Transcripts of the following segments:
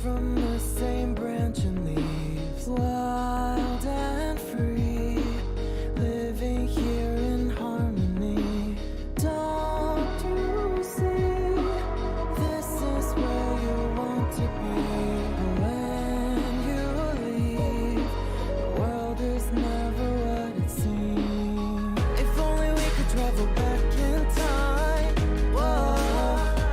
from the same branch and leaves, wild and free, living here in harmony. Don't you see, this is where you want to be. When you leave, the world is never what it seems. If only we could travel back in time, whoa,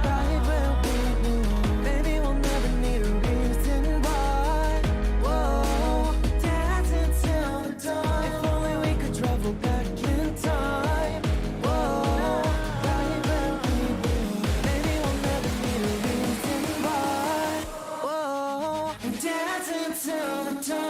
right where we belong. Maybe we'll never need a reason why, whoa, dancing till the dawn. If only we could travel back in time, whoa, right where we belong. Maybe we'll never need a reason why, whoa, dancing till the dawn.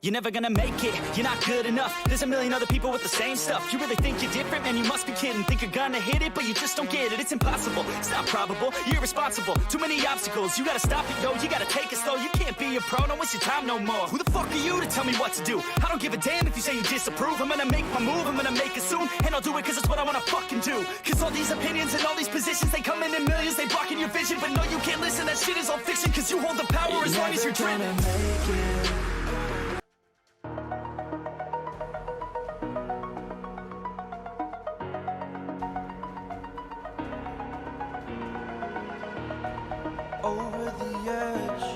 You're never gonna make it, you're not good enough. There's a million other people with the same stuff. You really think you're different? Man, you must be kidding. Think you're gonna hit it, but you just don't get it. It's impossible, it's not probable, you're irresponsible. Too many obstacles, you gotta stop it, yo. You gotta take it slow, you can't be a pro. Don't waste your time no more. Who the fuck are you to tell me what to do? I don't give a damn if you say you disapprove. I'm gonna make my move, I'm gonna make it soon. And I'll do it cause it's what I wanna fucking do. Cause all these opinions and all these positions, they come in millions, they blocking your vision. But no, you can't listen, that shit is all fiction. Cause you hold the power as long as you're dreaming. Over the edge,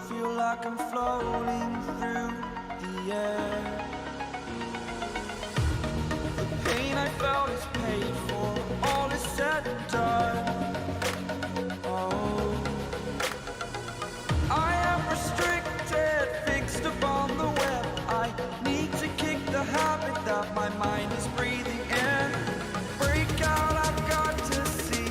feel like I'm floating through the air. The pain I felt is paid for, all is said and done. Oh, I am restricted, fixed upon the web. I need to kick the habit that my mind is breathing in. Break out, I've got to see.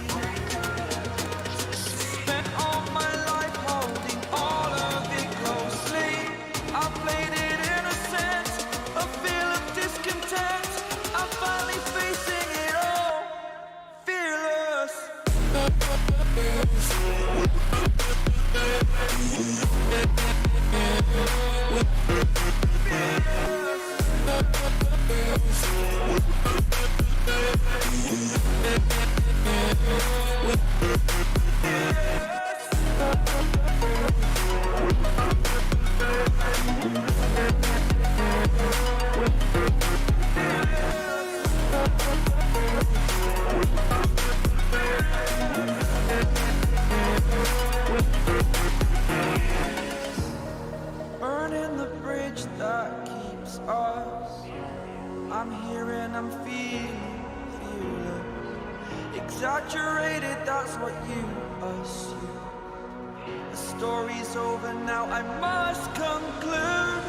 Burning the bridge that keeps us. I'm here and I'm feeling exaggerated, that's what you assume. The story's over now, I must conclude.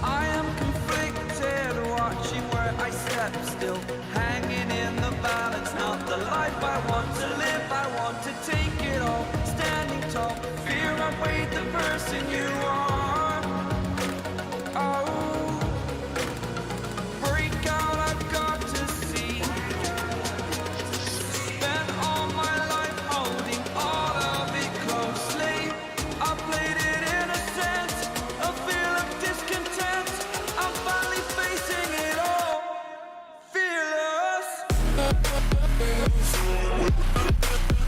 I am conflicted, watching where I step still, hanging in the balance. Not the life I want to live, I want to take it all. Standing tall, fear I weighed the person you are. Oh, break out, I've got to see. Spent all my life holding all of it closely. I played it in a sense, a feel of discontent. I'm finally facing it all, fearless.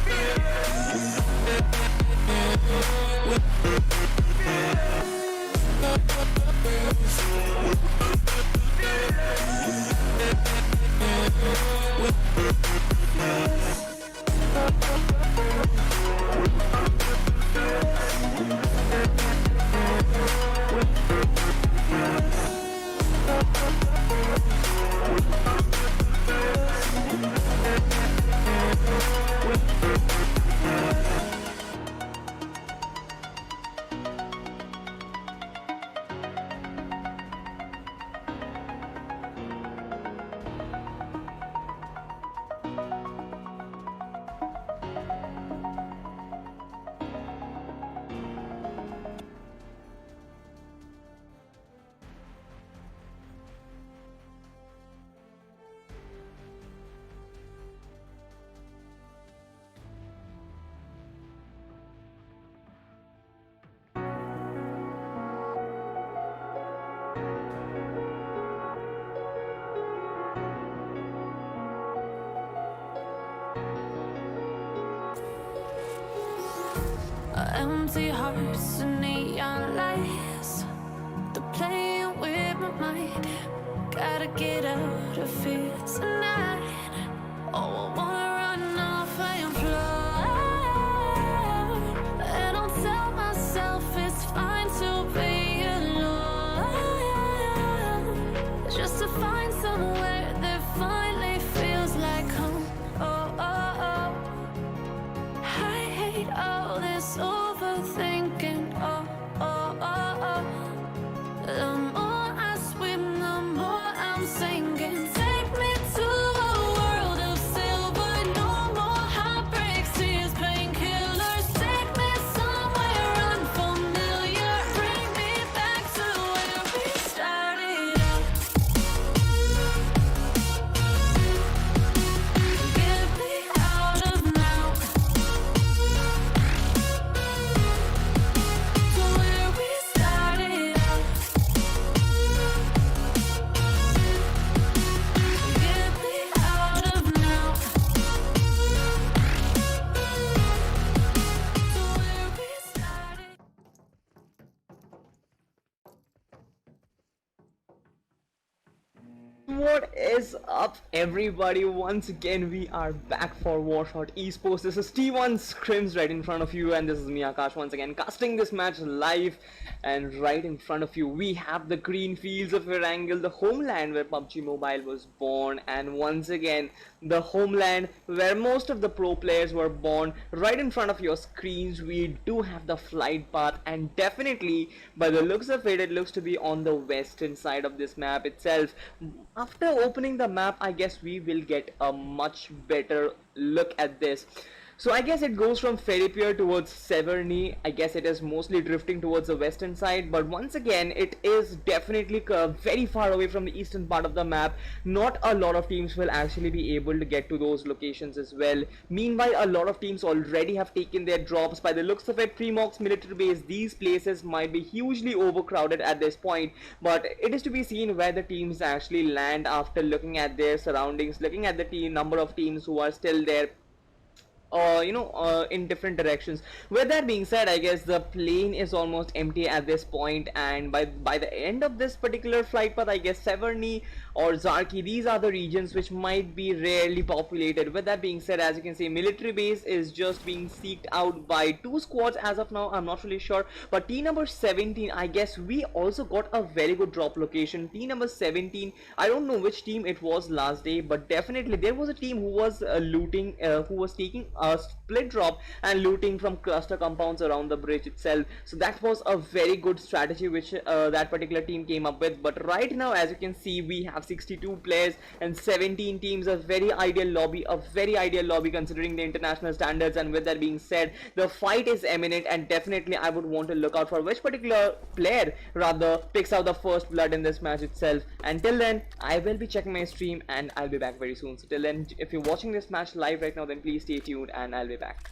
Fearless. empty hearts and neon lights. They're playing with my mind. Gotta get out of here tonight. Oh, I wanna run off and fly. And I'll tell myself it's fine to be alone, just to find somewhere that finally feels like home. Oh, oh, oh. I hate all this overthinking. Oh, oh, oh, oh. The more I swim, the more I'm sinking. Take me to a world of silver. No more heartbreaks, tears, painkillers. Take me somewhere unfamiliar. Bring me back to where we started out. Get me out of now. To where we started out. Get me out of now. To where we started. What is up, everybody? Once again, we are back for W4RSHOT Esports. This is T1 Scrims right in front of you, and this is me, Akash, once again casting this match live. And right in front of you, we have the green fields of Erangel, the homeland where PUBG Mobile was born, and once again, the homeland where most of the pro players were born. Right in front of your screens, we do have the flight path, and definitely, by the looks of it, it looks to be on the western side of this map itself. After opening the map, I guess we will get a much better look at this. So I guess it goes from Ferry Pier towards Severny. I guess it is mostly drifting towards the western side, but once again it is definitely very far away from the eastern part of the map. Not a lot of teams will actually be able to get to those locations as well. Meanwhile, a lot of teams already have taken their drops. By the looks of it, Premox military base, these places might be hugely overcrowded at this point, but it is to be seen where the teams actually land after looking at their surroundings, looking at the number of teams who are still there, in different directions. With that being said, I guess the plane is almost empty at this point, and by the end of this particular flight path, I guess Severny or Zarki, these are the regions which might be rarely populated. With that being said, as you can see, military base is just being seeked out by 2 squads as of now. I'm not really sure, but team number 17, I guess we also got a very good drop location. Team number 17, I don't know which team it was last day, but definitely there was a team who was looting, who was taking a split drop and looting from cluster compounds around the bridge itself. So that was a very good strategy which that particular team came up with. But right now, as you can see, we have 62 players and 17 teams. A very ideal lobby considering the international standards. And with that being said, the fight is imminent, and definitely I would want to look out for which particular player rather picks out the first blood in this match itself. Until then, I will be checking my stream and I'll be back very soon. So till then, if you're watching this match live right now, then please stay tuned and I'll be back.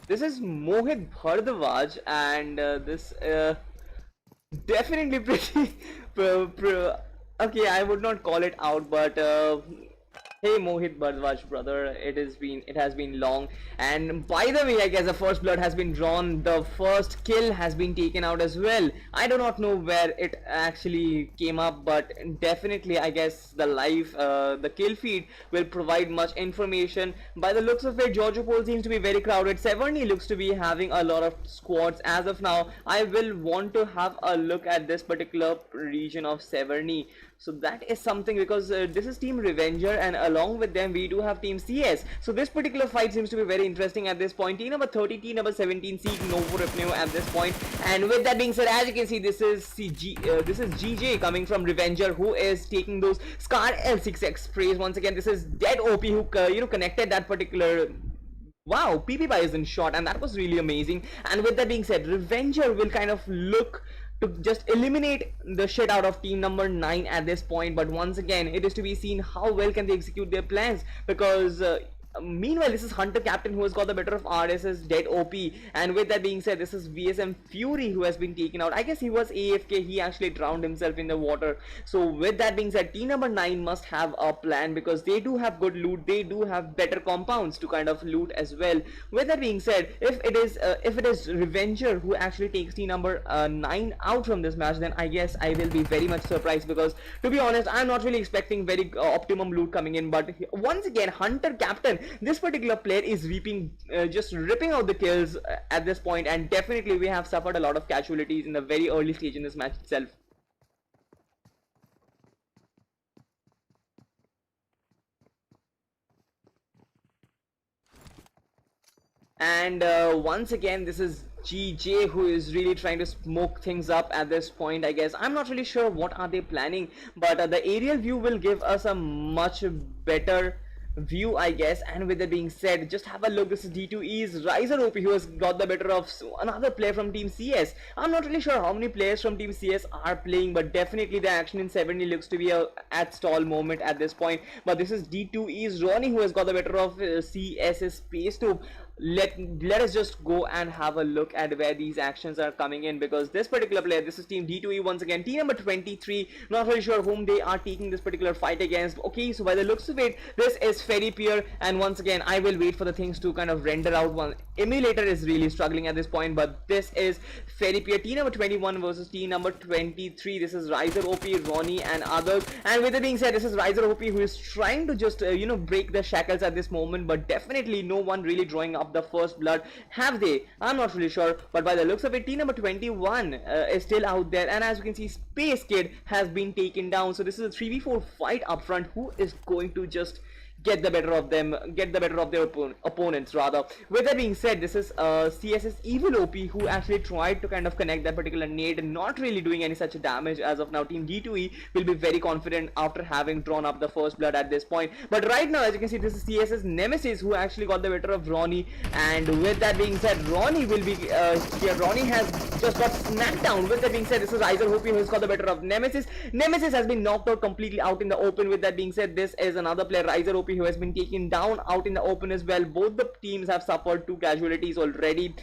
This is Mohit Bhardwaj, and this definitely pretty okay, I would not call it out, but hey Mohit Bhardwaj, brother, it has been long. And by the way, I guess the first blood has been drawn, the first kill has been taken out as well. I do not know where it actually came up, but definitely I guess the kill feed will provide much information. By the looks of it, Georgiopol seems to be very crowded. Severny looks to be having a lot of squads as of now. I will want to have a look at this particular region of Severny. So that is something, because this is Team Revenger, and along with them we do have Team CS. So this particular fight seems to be very interesting at this point. Team number 30, team number 17 seek Novo Ripneo at this point. And with that being said, as you can see, this is GJ coming from Revenger, who is taking those Scar L6X sprays. Once again, this is Dead OP who connected that particular. Wow, PP buy is in shot, and that was really amazing. And with that being said, Revenger will kind of look to just eliminate the shit out of team number 9 at this point. But once again, it is to be seen how well can they execute their plans, because meanwhile, this is Hunter Captain who has got the better of RS's dead OP, and with that being said, this is VSM Fury who has been taken out. I guess he was AFK, he actually drowned himself in the water. So with that being said, team number 9 must have a plan, because they do have good loot, they do have better compounds to kind of loot as well. With that being said, if it is Revenger who actually takes team number 9 out from this match, then I guess I will be very much surprised, because to be honest, I'm not really expecting very optimum loot coming in. But once again, Hunter Captain, this particular player is reaping, just ripping out the kills at this point, and definitely we have suffered a lot of casualties in the very early stage in this match itself. And once again, this is GJ who is really trying to smoke things up at this point, I guess. I'm not really sure what are they planning, but the aerial view will give us a much better view, I guess. And with that being said, just have a look. This is D2E's Riser OP who has got the better of another player from Team CS. I'm not really sure how many players from Team CS are playing, but definitely the action in 70 looks to be a at stall moment at this point. But this is D2E's Ronnie who has got the better of CS's Space Tube. Let us just go and have a look at where these actions are coming in, because this particular player, this is team D2E once again, team number 23, not really sure whom they are taking this particular fight against. Okay, so by the looks of it, this is Ferry Pier, and once again I will wait for the things to kind of render out. One emulator is really struggling at this point, but this is Ferry Pier, team number 21 versus team number 23. This is Riser OP, Ronnie and others. And with it being said, this is Riser OP who is trying to just break the shackles at this moment, but definitely no one really drawing up the first blood. Have they? I'm not really sure, but by the looks of it, team number 21 is still out there, and as you can see, Space Kid has been taken down. So this is a 3v4 fight up front. Who is going to just get the better of them, get the better of their opponents rather. With that being said, this is CS's Evil OP who actually tried to kind of connect that particular nade, not really doing any such damage as of now. Team D2E will be very confident after having drawn up the first blood at this point. But right now, as you can see, this is CS's Nemesis who actually got the better of Ronnie, and with that being said, Ronnie will be here. Ronnie has just got smacked down. With that being said, this is Riser OP who has got the better of Nemesis. Nemesis has been knocked out completely out in the open. With that being said, this is another player, Riser OP, who has been taken down out in the open as well. Both the teams have suffered 2 casualties already.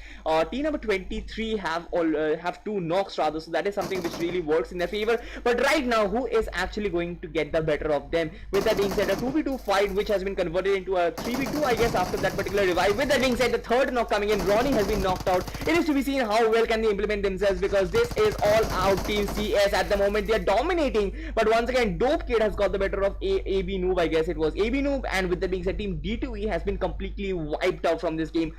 Team number 23 have 2 knocks rather, so that is something which really works in their favor. But right now, who is actually going to get the better of them? With that being said, a 2v2 fight which has been converted into a 3v2, I guess, after that particular revive. With that being said, the third knock coming in, Ronnie has been knocked out. It is to be seen how well can they implement themselves, because this is all out Team CS at the moment. They are dominating, but once again, Dope Kid has got the better of AB Noob, I guess it was AB Noob, and with that being said, Team D2E has been completely wiped out from this game.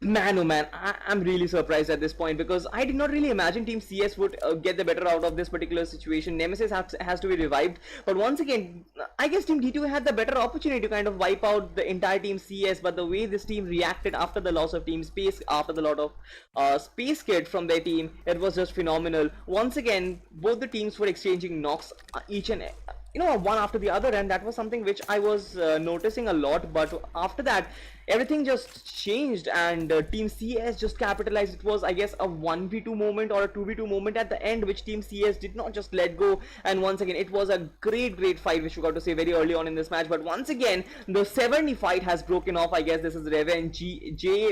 Man, oh man, I'm really surprised at this point, because I did not really imagine Team CS would get the better out of this particular situation. Nemesis has to be revived, but once again, I guess Team D2 had the better opportunity to kind of wipe out the entire Team CS, but the way this team reacted after the loss of Team Space, after the lot of Space Kid from their team, it was just phenomenal. Once again, both the teams were exchanging knocks, each and one after the other, and that was something which I was noticing a lot. But after that, everything just changed, and Team CS just capitalized. It was, I guess, a 1v2 moment or a 2v2 moment at the end, which Team CS did not just let go. And once again, it was a great fight, which we got to say very early on in this match. But once again, the 70 fight has broken off. I guess this is Revenger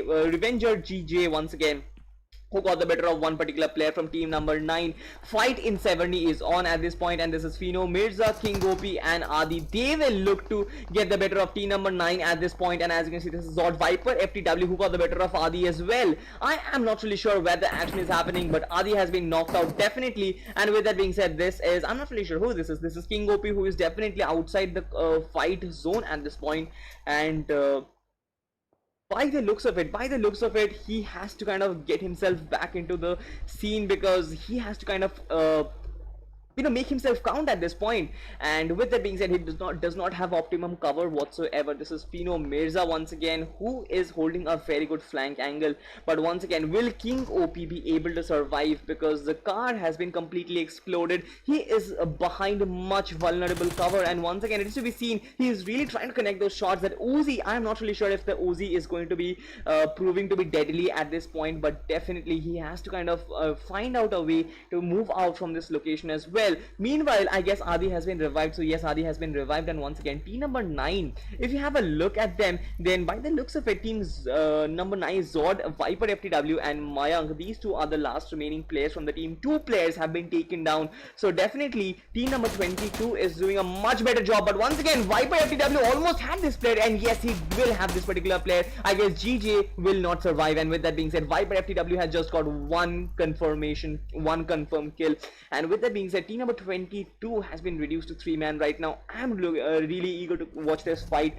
GJ once again, who got the better of one particular player from team number 9. Fight in 70 is on at this point, and this is Fino, Mirza, King Gopi and Adi. They will look to get the better of team number 9 at this point, and as you can see, this is Zod Viper, FTW, who got the better of Adi as well. I am not really sure where the action is happening, but Adi has been knocked out definitely. And with that being said, this is, I'm not really sure who this is. This is King Gopi, who is definitely outside the fight zone at this point, and by the looks of it, he has to kind of get himself back into the scene, because he has to kind of make himself count at this point. And with that being said, he does not have optimum cover whatsoever. This is Pino Mirza once again, who is holding a very good flank angle. But once again, will King OP be able to survive, because the car has been completely exploded? He is behind much vulnerable cover, and once again it is to be seen, he is really trying to connect those shots. That Uzi, I am not really sure if the Uzi is going to be proving to be deadly at this point, but definitely he has to kind of find out a way to move out from this location as well. Meanwhile, I guess Adi has been revived. So yes, Adi has been revived, and once again, team number 9, if you have a look at them, then by the looks of it, teams number 9, Zod, Viper FTW and Mayank, these two are the last remaining players from the team. 2 players have been taken down, so definitely team number 22 is doing a much better job. But once again, Viper FTW almost had this player, and yes, he will have this particular player. I guess GJ will not survive, and with that being said, Viper FTW has just got one confirmed kill. And with that being said, team number 22 has been reduced to 3-man right now. I'm really eager to watch this fight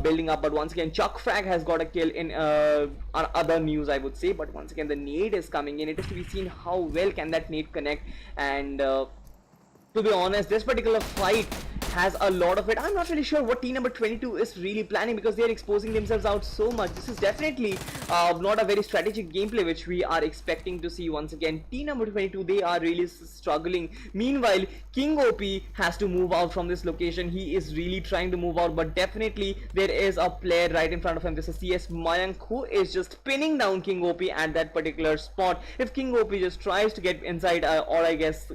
building up. But once again, Chuck Frag has got a kill in other news, I would say. But once again, the nade is coming in. It is to be seen how well can that nade connect. And to be honest, this particular fight has a lot of it. I'm not really sure what team number 22 is really planning, because they're exposing themselves out so much. This is definitely not a very strategic gameplay which we are expecting to see. Once again, team number 22, they are really struggling. Meanwhile, King OP has to move out from this location. He is really trying to move out, but definitely there is a player right in front of him. This is CS Mayank, who is just pinning down King OP at that particular spot. If King OP just tries to get inside, or I guess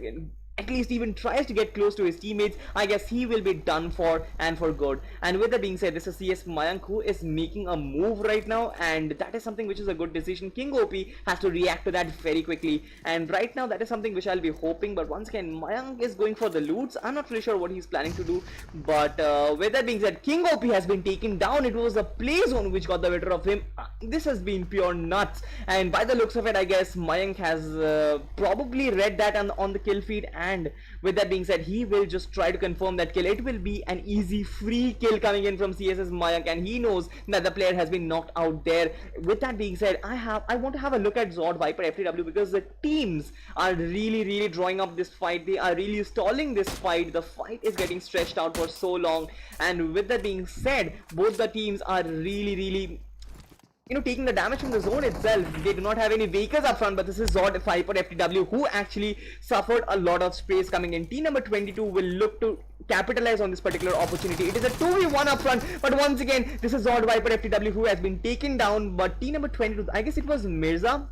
at least even tries to get close to his teammates, I guess he will be done for, and for good. And with that being said, this is CS Mayank who is making a move right now, and that is something which is a good decision. King OP has to react to that very quickly, and right now that is something which I'll be hoping. But once again, Mayank is going for the loots. I'm not really sure what he's planning to do, but with that being said, King OP has been taken down. It was a play zone which got the better of him. This has been pure nuts, and by the looks of it, I guess Mayank has probably read that on the kill feed, and with that being said, he will just try to confirm that kill. It will be an easy free kill coming in from CS's Mayank, and he knows that the player has been knocked out there. With that being said, I want to have a look at Zod, Viper, FTW, because the teams are really drawing up this fight. They are really stalling this fight. The fight is getting stretched out for so long, and with that being said, both the teams are really taking the damage from the zone itself. They do not have any vehicles up front, but this is Zod, Viper, FTW, who actually suffered a lot of sprays coming in. Team number 22 will look to capitalize on this particular opportunity. It is a 2v1 up front, but once again, this is Zod, Viper, FTW, who has been taken down. But team number 22, I guess it was Mirza.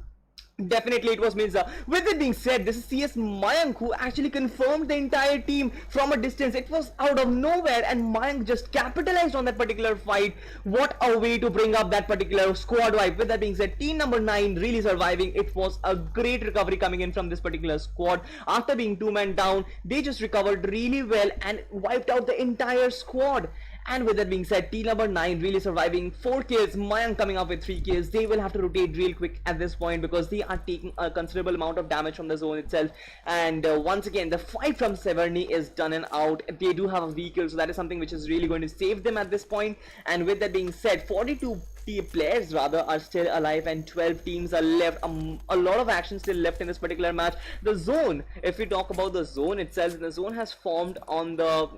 Definitely it was Mirza. With it being said, this is CS Mayank who actually confirmed the entire team from a distance. It was out of nowhere, and Mayank just capitalized on that particular fight. What a way to bring up that particular squad wipe. With that being said, team number 9 really surviving. It was a great recovery coming in from this particular squad. After being 2-man down, they just recovered really well and wiped out the entire squad. And with that being said, team number 9 really surviving. 4 kills, Mayank coming up with 3 kills. They will have to rotate real quick at this point, because they are taking a considerable amount of damage from the zone itself. And once again, the fight from Severny is done and out. They do have a vehicle, so that is something which is really going to save them at this point. And with that being said, 42 players rather are still alive, and 12 teams are left. A lot of action still left in this particular match. The zone, if we talk about the zone itself, the zone has formed on the,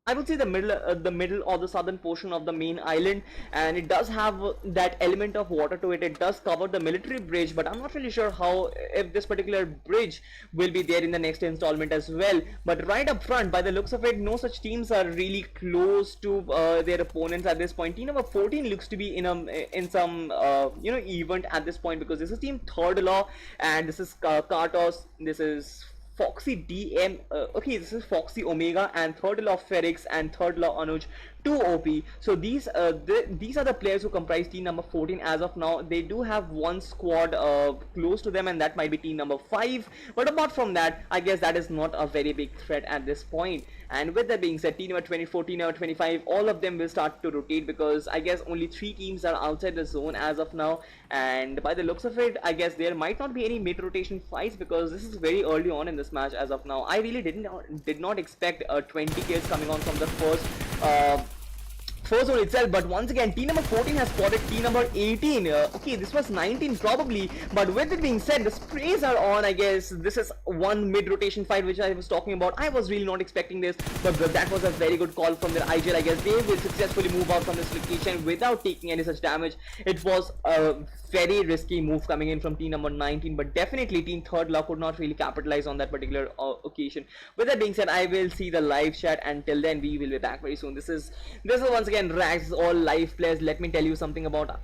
I would say, the middle or the southern portion of the main island, and it does have that element of water to it. It does cover the military bridge, but I'm not really sure how, if this particular bridge will be there in the next installment as well. But right up front, by the looks of it, no such teams are really close to their opponents at this point. Team number 14 looks to be in some event at this point, because this is team Third Law, and this is Kartos, this is Foxy DM, okay, this is Foxy Omega, and Third Law Ferrix, and Third Law Anuj, 2 OP. So these are the players who comprise team number 14 as of now. They do have one squad close to them, and that might be team number 5. But apart from that, I guess that is not a very big threat at this point. And with that being said, team number 24, team number 25, all of them will start to rotate, because I guess only 3 teams are outside the zone as of now. And by the looks of it, I guess there might not be any mid-rotation fights, because this is very early on in this match as of now. I really did not expect 20 kills coming on from the first zone itself, but once again team number 14 has spotted team number 18. Okay, this was 19 probably, but with it being said, the sprays are on. I guess this is one mid rotation fight which I was talking about. I was really not expecting this, but that was a very good call from their IGL. I guess they will successfully move out from this location without taking any such damage. It was a very risky move coming in from team number 19, but definitely team third law could not really capitalize on that particular occasion. With that being said, I will see the live chat. Until then, we will be back very soon. This is once again Rags, all live players. Let me tell you something about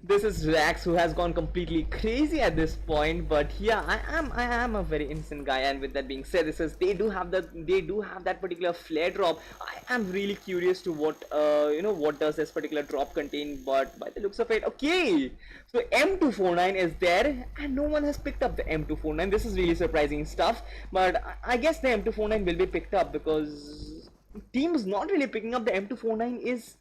this is Rax, who has gone completely crazy at this point. But yeah, I am a very innocent guy, and with that being said, they do have that particular flare drop. I am really curious to what what does this particular drop contain. But by the looks of it, okay, so M249 is there, and no one has picked up the M249. This is really surprising stuff. But I guess the M249 will be picked up because teams not really picking up the M249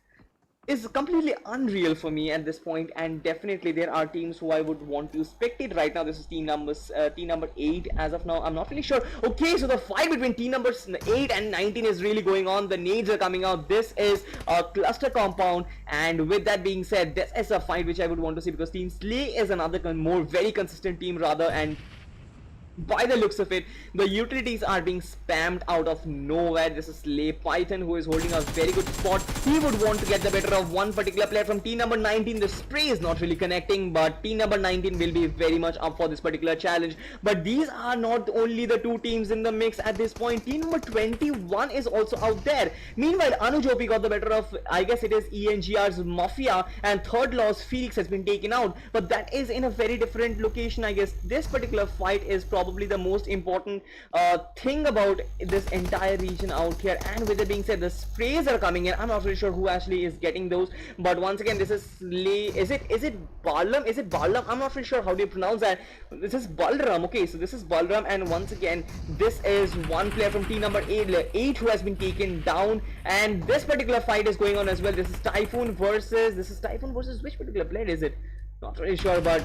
is completely unreal for me at this point. And definitely there are teams who I would want to spectate right now. This is team number 8 as of now. I'm not really sure. Okay, so the fight between team numbers 8 and 19 is really going on. The nades are coming out. This is a cluster compound, and with that being said, this is a fight which I would want to see because team Slay is another very consistent team rather, and by the looks of it, the utilities are being spammed out of nowhere. This is Slay Python, who is holding a very good spot. He would want to get the better of one particular player from team number 19. The spray is not really connecting, but team number 19 will be very much up for this particular challenge. But these are not only the two teams in the mix at this point. Team number 21 is also out there. Meanwhile, Anujopi got the better of, I guess it is ENGR's Mafia, and third law's Felix has been taken out. But that is in a very different location. I guess this particular fight is probably the most important thing about this entire region out here. And with it being said, the sprays are coming in. I'm not really sure who actually is getting those, but once again, this is is it Barlam? Is it Barlam? I'm not really sure how do you pronounce that. This is Balram. Okay, so this is Balram, and once again, this is one player from team number 8 who has been taken down, and this particular fight is going on as well. This is Typhoon versus which particular player is it? Not really sure, but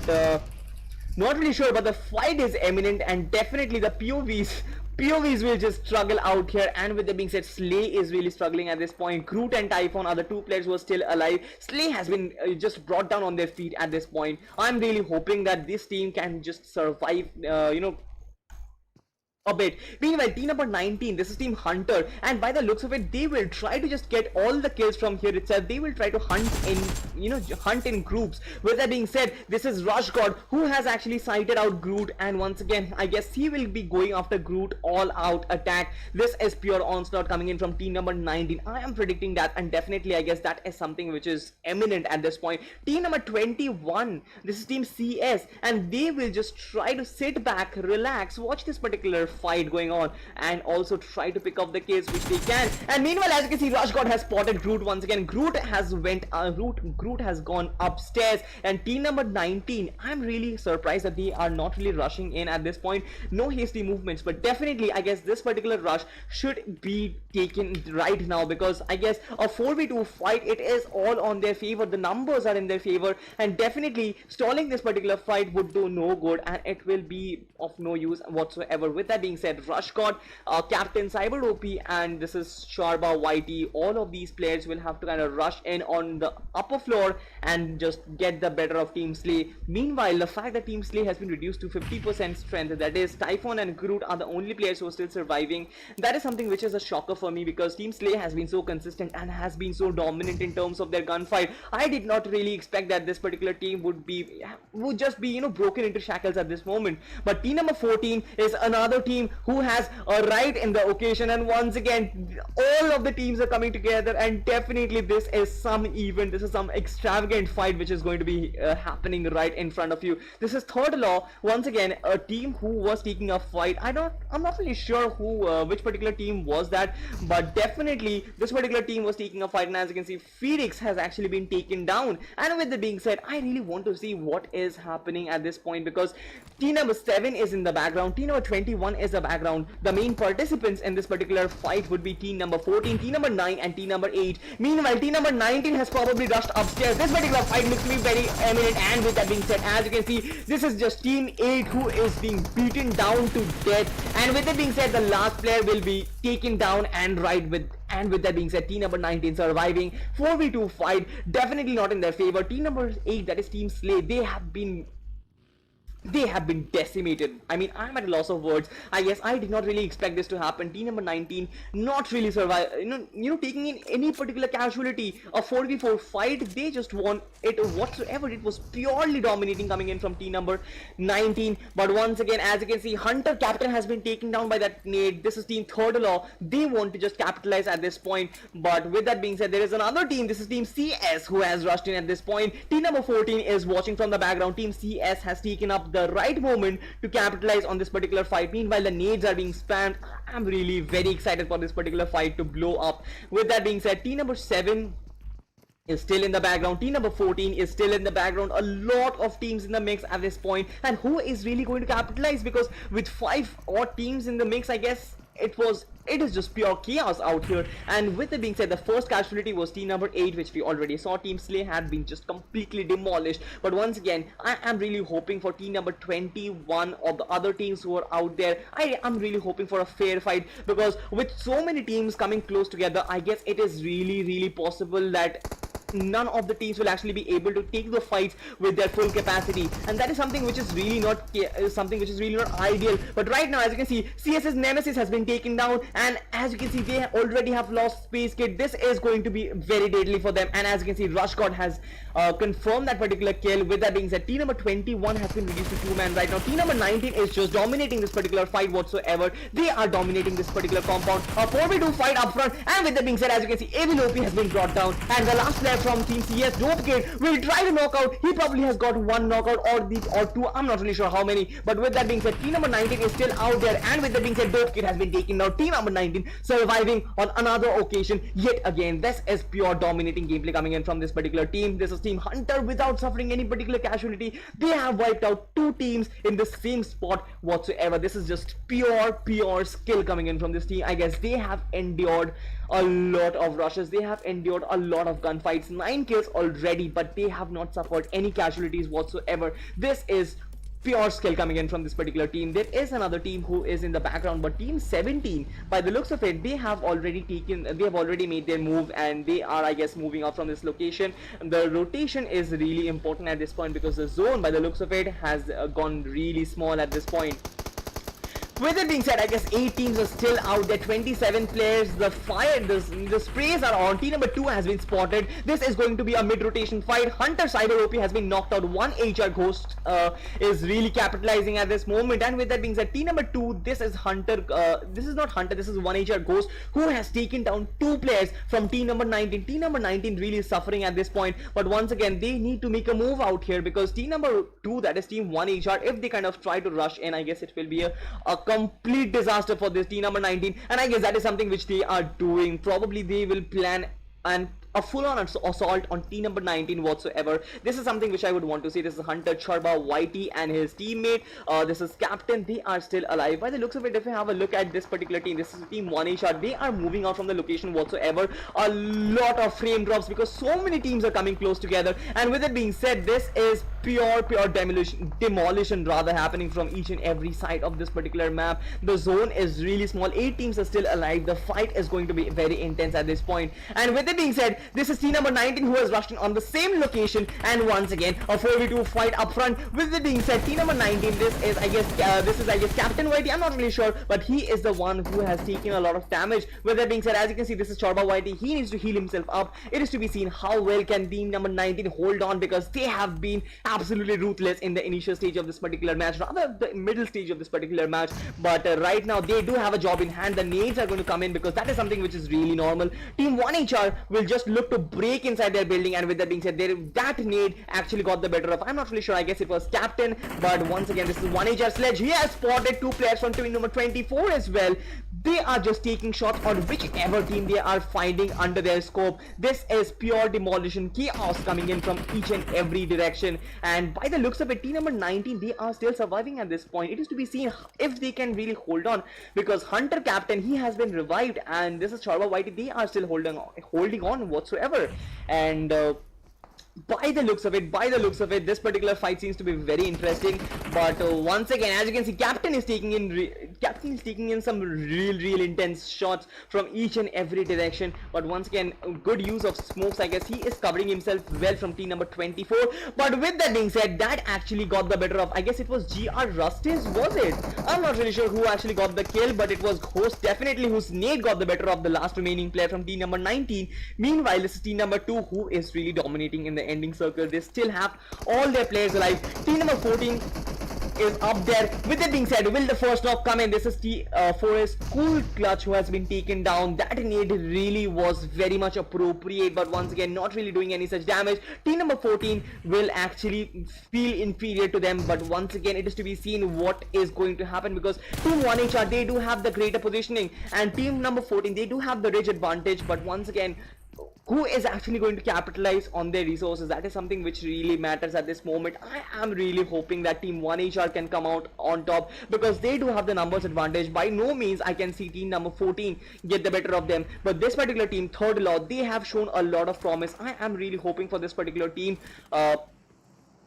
the fight is imminent, and definitely the POVs will just struggle out here. And with that being said, Slay is really struggling at this point. Groot and Typhon are the two players who are still alive. Slay has been just brought down on their feet at this point. I'm really hoping that this team can just survive, a bit. Meanwhile, team number 19, this is team Hunter, and by the looks of it, they will try to just get all the kills from here itself. They will try to hunt in groups. With that being said, this is Rush God, who has actually sighted out Groot, and once again, I guess he will be going after Groot all out attack. This is pure onslaught coming in from team number 19. I am predicting that, and definitely I guess that is something which is eminent at this point. Team number 21, this is team CS, and they will just try to sit back, relax, watch this particular fight going on, and also try to pick up the kills which they can. And meanwhile, as you can see, Rush God has spotted Groot once again. Groot has gone upstairs, and team number 19, I'm really surprised that they are not really rushing in at this point. No hasty movements, but definitely I guess this particular rush should be taken right now, because I guess a 4v2 fight, it is all on their favor. The numbers are in their favor, and definitely stalling this particular fight would do no good, and it will be of no use whatsoever. With that being said, Rush God, Captain Cyber OP, and this is Sharba YT, all of these players will have to kind of rush in on the upper floor and just get the better of Team Slay. Meanwhile, the fact that Team Slay has been reduced to 50% strength, that is Typhon and Groot are the only players who are still surviving, that is something which is a shocker for me, because Team Slay has been so consistent and has been so dominant in terms of their gunfight. I did not really expect that this particular team would just be broken into shackles at this moment. But team number 14 is another team who has a right in the occasion, and once again, all of the teams are coming together, and definitely this is some event, this is some extravagant fight which is going to be happening right in front of you. This is Third Law, once again, a team who was taking a fight. I'm not really sure which particular team was that, but definitely this particular team was taking a fight, and as you can see, Felix has actually been taken down. And with that being said, I really want to see what is happening at this point, because team number 7 is in the background, team number 21 is the background. The main participants in this particular fight would be team number 14, team number 9 and team number 8. Meanwhile, team number 19 has probably rushed upstairs. This particular fight looks to be very eminent, and with that being said, as you can see, this is just team 8 who is being beaten down to death. And with that being said, the last player will be taken down, and with that being said, team number 19 surviving 4v2 fight, definitely not in their favor. Team number 8, that is team Slay, they have been decimated. I mean, I'm at a loss of words. I guess I did not really expect this to happen. Team number 19 not really survive, taking in any particular casualty. A 4v4 fight, they just won it whatsoever. It was purely dominating coming in from team number 19. But once again, as you can see, Hunter Captain has been taken down by that nade. This is team Third Law. They want to just capitalize at this point. But with that being said, there is another team. This is team CS who has rushed in at this point. Team number 14 is watching from the background. Team CS has taken up the right moment to capitalize on this particular fight. Meanwhile, the nades are being spammed. I'm really very excited for this particular fight to blow up. With that being said, team number 7 is still in the background. Team number 14 is still in the background. A lot of teams in the mix at this point, and who is really going to capitalize? Because with 5 odd teams in the mix, I guess it is just pure chaos out here. And with it being said, the first casualty was team number 8, which we already saw. Team Slay had been just completely demolished. But once again, I am really hoping for team number 21 of the other teams who are out there. I am really hoping for a fair fight, because with so many teams coming close together, I guess it is really possible that none of the teams will actually be able to take the fights with their full capacity, and that is something which is really not ideal. But right now, as you can see, CS's Nemesis has been taken down, and as you can see, they already have lost Space Kid. This is going to be very deadly for them, and as you can see, Rush God has confirmed that particular kill. With that being said, team number 21 has been reduced to 2-man right now. Team number 19 is just dominating this particular fight whatsoever. They are dominating this particular compound. A 4v2 fight up front, and with that being said, as you can see, Evil OP has been brought down, and the last player from team CS, Dope Kid, will try to knock out. He probably has got one knockout or two. I'm not really sure how many. But with that being said, team number 19 is still out there, and with that being said, Dope Kid has been taken down. Team number 19 surviving on another occasion yet again. This is pure dominating gameplay coming in from this particular team. This is team Hunter without suffering any particular casualty. They have wiped out 2 teams in the same spot whatsoever. This is just pure skill coming in from this team. I guess they have endured a lot of rushes. They have endured a lot of gunfights. 9 kills already, but they have not suffered any casualties whatsoever. This is pure skill coming in from this particular team. There is another team who is in the background, but team 17, by the looks of it, they have already made their move, and they are, I guess, moving out from this location. The rotation is really important at this point, because the zone, by the looks of it, has gone really small at this point. With it being said, I guess 8 teams are still out there, 27 players. The sprays are on. Team number 2 has been spotted. This is going to be a mid-rotation fight. Hunter Cyber OP has been knocked out. 1 HR Ghost is really capitalizing at this moment. And with that being said, team number 2, this is Hunter. This is not Hunter. This is 1 HR Ghost, who has taken down 2 players from team number 19. Team number 19 really is suffering at this point. But once again, they need to make a move out here, because team number 2, that is team 1 HR, if they kind of try to rush in, I guess it will be a complete disaster for this team number 19, and I guess that is something which they are doing. Probably they will plan and a full-on assault on team number 19 whatsoever. This is something which I would want to see. This is Hunter, Charba, Whitey and his teammate. This is Captain. They are still alive. By the looks of it, if you have a look at this particular team, this is team 1HR. They are moving out from the location whatsoever. A lot of frame drops, because so many teams are coming close together. And with it being said, this is pure demolition rather happening from each and every side of this particular map. The zone is really small. 8 teams are still alive. The fight is going to be very intense at this point. And with it being said, this is team number 19 who has rushed in on the same location, and once again a 4v2 fight up front. With it being said, team number 19, this is I guess Captain Whitey. I'm not really sure, but he is the one who has taken a lot of damage. With that being said, as you can see, this is Charba Whitey. He needs to heal himself up. It is to be seen how well can team number 19 hold on, because they have been absolutely ruthless in the initial stage of this particular match, rather the middle stage of this particular match. But right now they do have a job in hand. The nades are going to come in, because that is something which is really normal. Team 1HR will just just looked to break inside their building, and with that being said, that nade actually got the better of, I'm not really sure, I guess it was Captain, but once again, this is 1HR Sledge. He has spotted 2 players from team number 24 as well. They are just taking shots on whichever team they are finding under their scope. This is pure demolition, chaos coming in from each and every direction, and by the looks of it, team number 19, they are still surviving at this point. It is to be seen if they can really hold on, because Hunter Captain, he has been revived, and this is Charva Whitey, they are still holding on whatsoever. And by the looks of it, this particular fight seems to be very interesting. But once again, as you can see, Captain is taking in some real intense shots from each and every direction. But once again, good use of smokes. I guess he is covering himself well from team number 24. But with that being said, that actually got the better of, I guess it was GR Rustis, was it? I'm not really sure who actually got the kill, but it was Ghost definitely whose nade got the better of the last remaining player from team number 19. Meanwhile, this is team number 2 who is really dominating in the ending circle. They still have all their players alive. Team number 14 is up there. With that being said, will the first knock come in? This is T4's Cool Clutch who has been taken down. That nade really was very much appropriate, but once again, not really doing any such damage. Team number 14 will actually feel inferior to them, but once again, it is to be seen what is going to happen, because team 1HR, they do have the greater positioning, and team number 14, they do have the rich advantage. But once again, who is actually going to capitalize on their resources? That is something which really matters at this moment. I am really hoping that team 1HR can come out on top, because they do have the numbers advantage. By no means I can see team number 14 get the better of them, but this particular team, Third Law, they have shown a lot of promise. I am really hoping for this particular team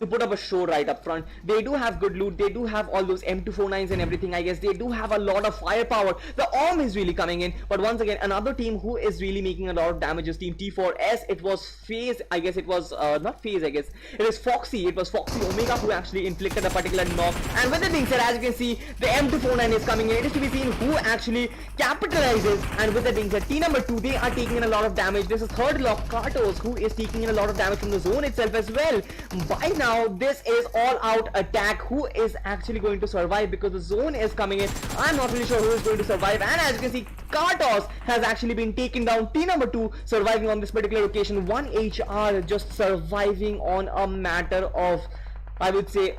to put up a show right up front. They do have good loot, they do have all those M249s and everything. I guess they do have a lot of firepower. The arm is really coming in, but once again, another team who is really making a lot of damage is team T4S. It was FaZe, I guess it was not FaZe, I guess it is Foxy. It was Foxy Omega who actually inflicted a particular knock, and with it being said, as you can see, the M249 is coming in. It is to be seen who actually capitalizes, and with that being said, team number 2, they are taking in a lot of damage. This is Third Lock Kartos who is taking in a lot of damage from the zone itself as well. By now, this is all out attack. Who is actually going to survive, because the zone is coming in? I'm not really sure who is going to survive, and as you can see, Kartos has actually been taken down. Team number 2 surviving on this particular occasion. 1HR just surviving on a matter of, I would say,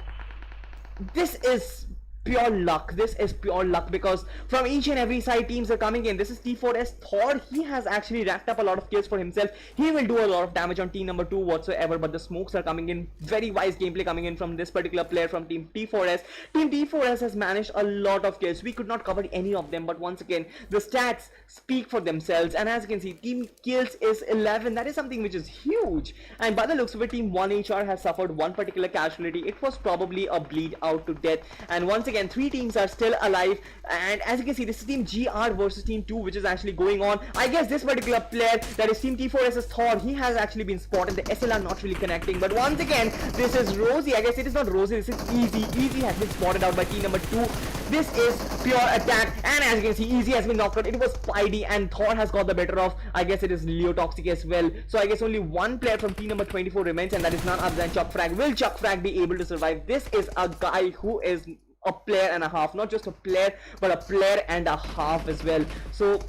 this is pure luck. This is pure luck, because from each and every side teams are coming in. This is T4S Thor. He has actually racked up a lot of kills for himself. He will do a lot of damage on team number 2 whatsoever, but the smokes are coming in. Very wise gameplay coming in from this particular player from team T4S. Team T4S has managed a lot of kills. We could not cover any of them, but once again, the stats speak for themselves, and as you can see, team kills is 11. That is something which is huge, and by the looks of it, team 1HR has suffered one particular casualty. It was probably a bleed out to death, and once again, 3 teams are still alive, and as you can see, this is team GR versus team 2, which is actually going on. I guess this particular player, that is team T4S's Thor, he has actually been spotted. The SLR not really connecting, but once again, this is Rosie. I guess it is not Rosie, this is Easy. Easy has been spotted out by team number 2. This is pure attack, and as you can see, Easy has been knocked out. It was Spidey, and Thor has got the better of, I guess it is Leo Toxic as well. So I guess only one player from team number 24 remains, and that is none other than Chuck Frag. Will Chuck Frag be able to survive? This is a guy who is a player and a half, not just a player, but a player and a half as well. So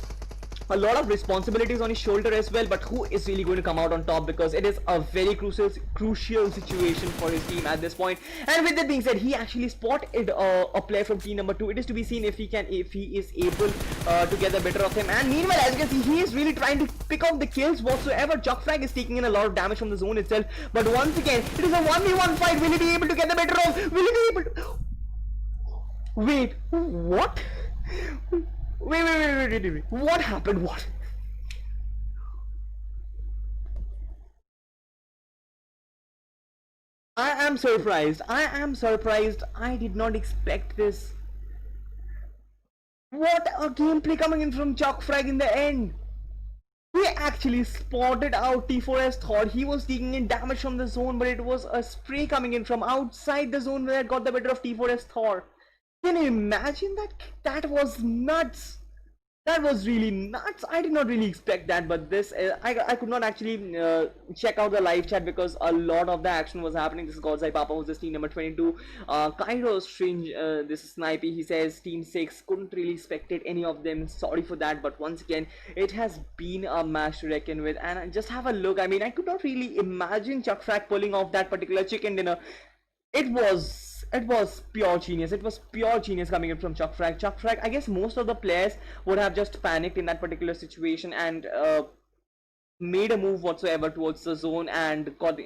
a lot of responsibilities on his shoulder as well, but who is really going to come out on top, because it is a very crucial situation for his team at this point. And with that being said, he actually spotted a player from team number 2. It is to be seen if he is able to get the better of him. And meanwhile, as you can see, he is really trying to pick up the kills whatsoever. Chuck Frag is taking in a lot of damage from the zone itself, but once again, it is a 1v1 fight. Will he be able to get the better of? Will he be able to... Wait, what? Wait. What happened? What? I am surprised. I did not expect this. What a gameplay coming in from Chuck Frag in the end. He actually spotted out T4S Thor. He was taking in damage from the zone, but it was a spray coming in from outside the zone where it got the better of T4S Thor. Can you imagine that? That was nuts. That was really nuts. I did not really expect that, but this I could not actually check out the live chat because a lot of the action was happening. This is Godzai Papa, who's this team number 22. Cairo Strange, this is Snipey. He says team 6 couldn't really expected any of them. Sorry for that, but once again, it has been a match to reckon with. And just have a look. I mean, I could not really imagine Chuck Frack pulling off that particular chicken dinner. It was pure genius. It was pure genius coming in from Chuck Frag. Chuck Frag, I guess most of the players would have just panicked in that particular situation and made a move whatsoever towards the zone and got,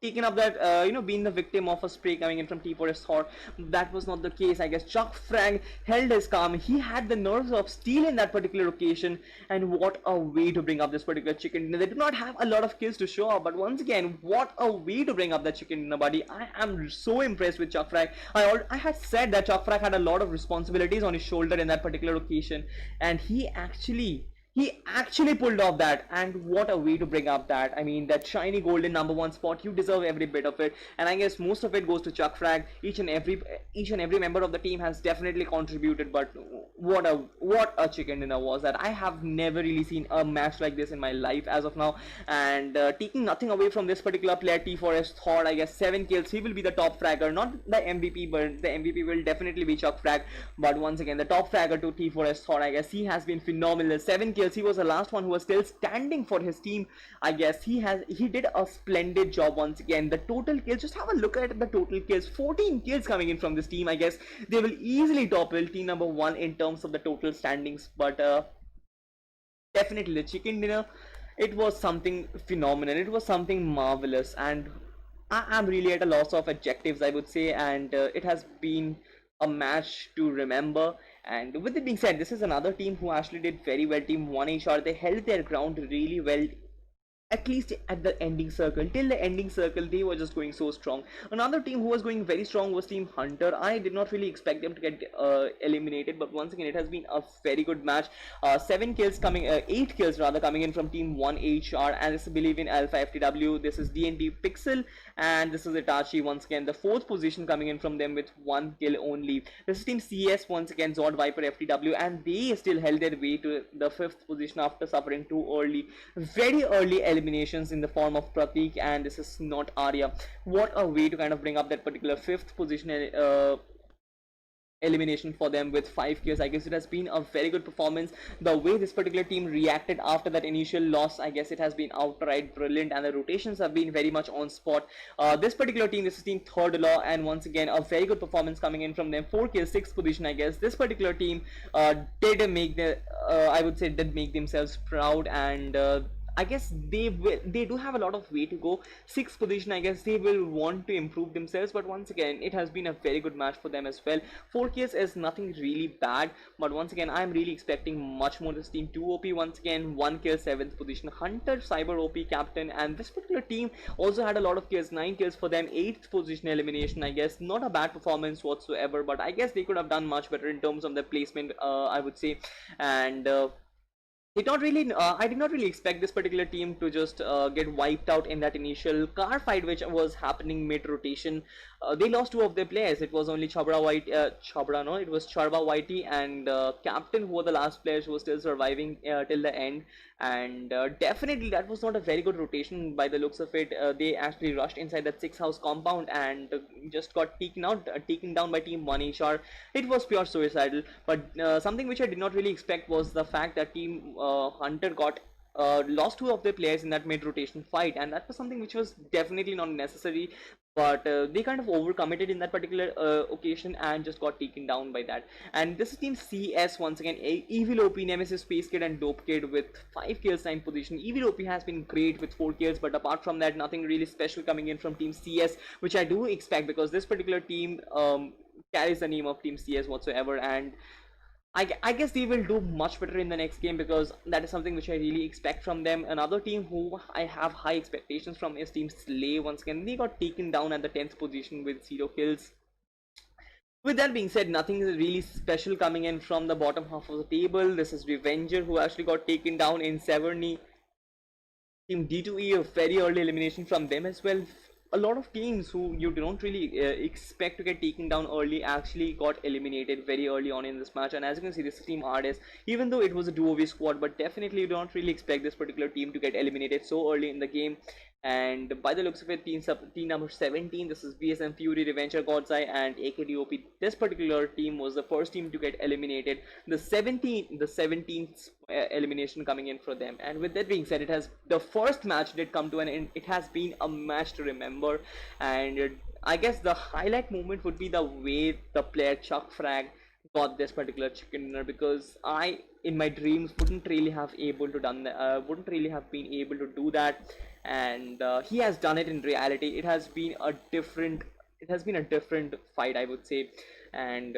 taken up that, being the victim of a spray coming in from T4S. That was not the case. I guess Chuck Frank held his calm. He had the nerves of steel in that particular occasion, and what a way to bring up this particular chicken dinner. They do not have a lot of kills to show up, but once again, what a way to bring up that chicken dinner, buddy. I am so impressed with Chuck Frank. I had said that Chuck Frank had a lot of responsibilities on his shoulder in that particular occasion, and he actually pulled off that, and what a way to bring up that. I mean, that shiny golden number 1 spot, you deserve every bit of it, and I guess most of it goes to Chuck Frag. Each and every member of the team has definitely contributed, but what a chicken dinner was that. I have never really seen a match like this in my life as of now, and taking nothing away from this particular player, T4S Thor, I guess 7 kills, he will be the top fragger, not the MVP, but the MVP will definitely be Chuck Frag. But once again, the top fragger to T4S Thor, I guess he has been phenomenal. 7 kills. He was the last one who was still standing for his team. I guess he did a splendid job once again. The total kills, just have a look at the total kills. 14 kills coming in from this team. I guess they will easily topple team number 1 in terms of the total standings. But definitely the chicken dinner, it was something phenomenal. It was something marvelous, and I am really at a loss of adjectives, I would say, and it has been a match to remember. And with it being said, this is another team who actually did very well. Team 1HR, they held their ground really well, at least at the ending circle. Till the ending circle, they were just going so strong. Another team who was going very strong was Team Hunter. I did not really expect them to get eliminated, but once again, it has been a very good match. 8 kills rather coming in from Team 1HR, and this is Believe in Alpha FTW. This is DND Pixel, and this is Itachi once again. The 4th position coming in from them with 1 kill only. This is Team CS once again, Zod Viper FTW, and they still held their way to the 5th position after suffering 2 very early eliminations in the form of Pratik, and this is not Arya. What a way to kind of bring up that particular 5th position elimination for them with 5 kills. I guess it has been a very good performance. The way this particular team reacted after that initial loss, I guess it has been outright brilliant, and the rotations have been very much on spot. This particular team, this is Team Third Law, and once again a very good performance coming in from them. 4 kills, 6th position. I guess this particular team did make themselves proud, and I guess they do have a lot of way to go. 6th position, I guess they will want to improve themselves, but once again, it has been a very good match for them as well. 4 kills is nothing really bad, but once again, I'm really expecting much more. This team 2 OP once again, 1 kill, 7th position. Hunter, Cyber OP captain, and this particular team also had a lot of kills, 9 kills for them, 8th position elimination. I guess not a bad performance whatsoever, but I guess they could have done much better in terms of the placement, I would say, and I did not really expect this particular team to just get wiped out in that initial car fight which was happening mid-rotation. They lost 2 of their players. It was only it was Charba Whitey and Captain, who were the last players who were still surviving till the end. And definitely that was not a very good rotation by the looks of it. They actually rushed inside that 6-house compound and just got taken down by Team 1HR. It was pure suicidal, but something which I did not really expect was the fact that Team Hunter got lost 2 of their players in that mid-rotation fight, and that was something which was definitely not necessary, but they kind of overcommitted in that particular occasion and just got taken down by that. And this is Team CS once again, Evil OP, Nemesis, Space Kid, and Dope Kid with 5 kills, 9th position. Evil OP has been great with 4 kills, but apart from that, nothing really special coming in from Team CS, which I do expect because this particular team carries the name of Team CS whatsoever, and I guess they will do much better in the next game because that is something which I really expect from them. Another team who I have high expectations from is Team Slay. Once again, they got taken down at the 10th position with 0 kills. With that being said, nothing is really special coming in from the bottom half of the table. This is Revenger, who actually got taken down in Severny. Team D2E, a very early elimination from them as well. a lot of teams who you don't really expect to get taken down early actually got eliminated very early on in this match. And as you can see, this team RS, even though it was a duo squad, but definitely you don't really expect this particular team to get eliminated so early in the game. And by the looks of it, team number 17, this is VSM Fury, Revenger, Godseye, and AKDOP. This particular team was the first team to get eliminated. The 17th elimination coming in for them. And with that being said, the first match did come to an end. It has been a match to remember, and I guess the highlight moment would be the way the player Chuck Frag got this particular chicken dinner, because I in my dreams wouldn't really have been able to do that, and he has done it in reality. It has been a different fight, I would say. And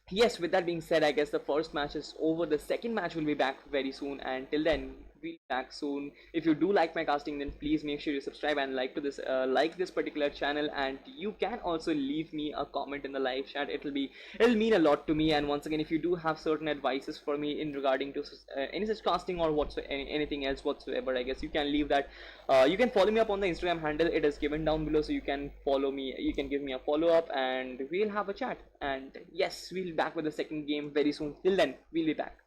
yes, with that being said, I guess the first match is over. The second match will be back very soon, and till then we'll be back soon. If you do like my casting, then please make sure you subscribe and like this particular channel, and you can also leave me a comment in the live chat. It'll mean a lot to me. And once again, if you do have certain advices for me in regarding to any such casting or anything else whatsoever, I guess you can leave that. You can follow me up on the Instagram handle. It is given down below, so you can follow me. You can give me a follow up, and we'll have a chat. And yes, we'll be back with the second game very soon. Till then, we'll be back.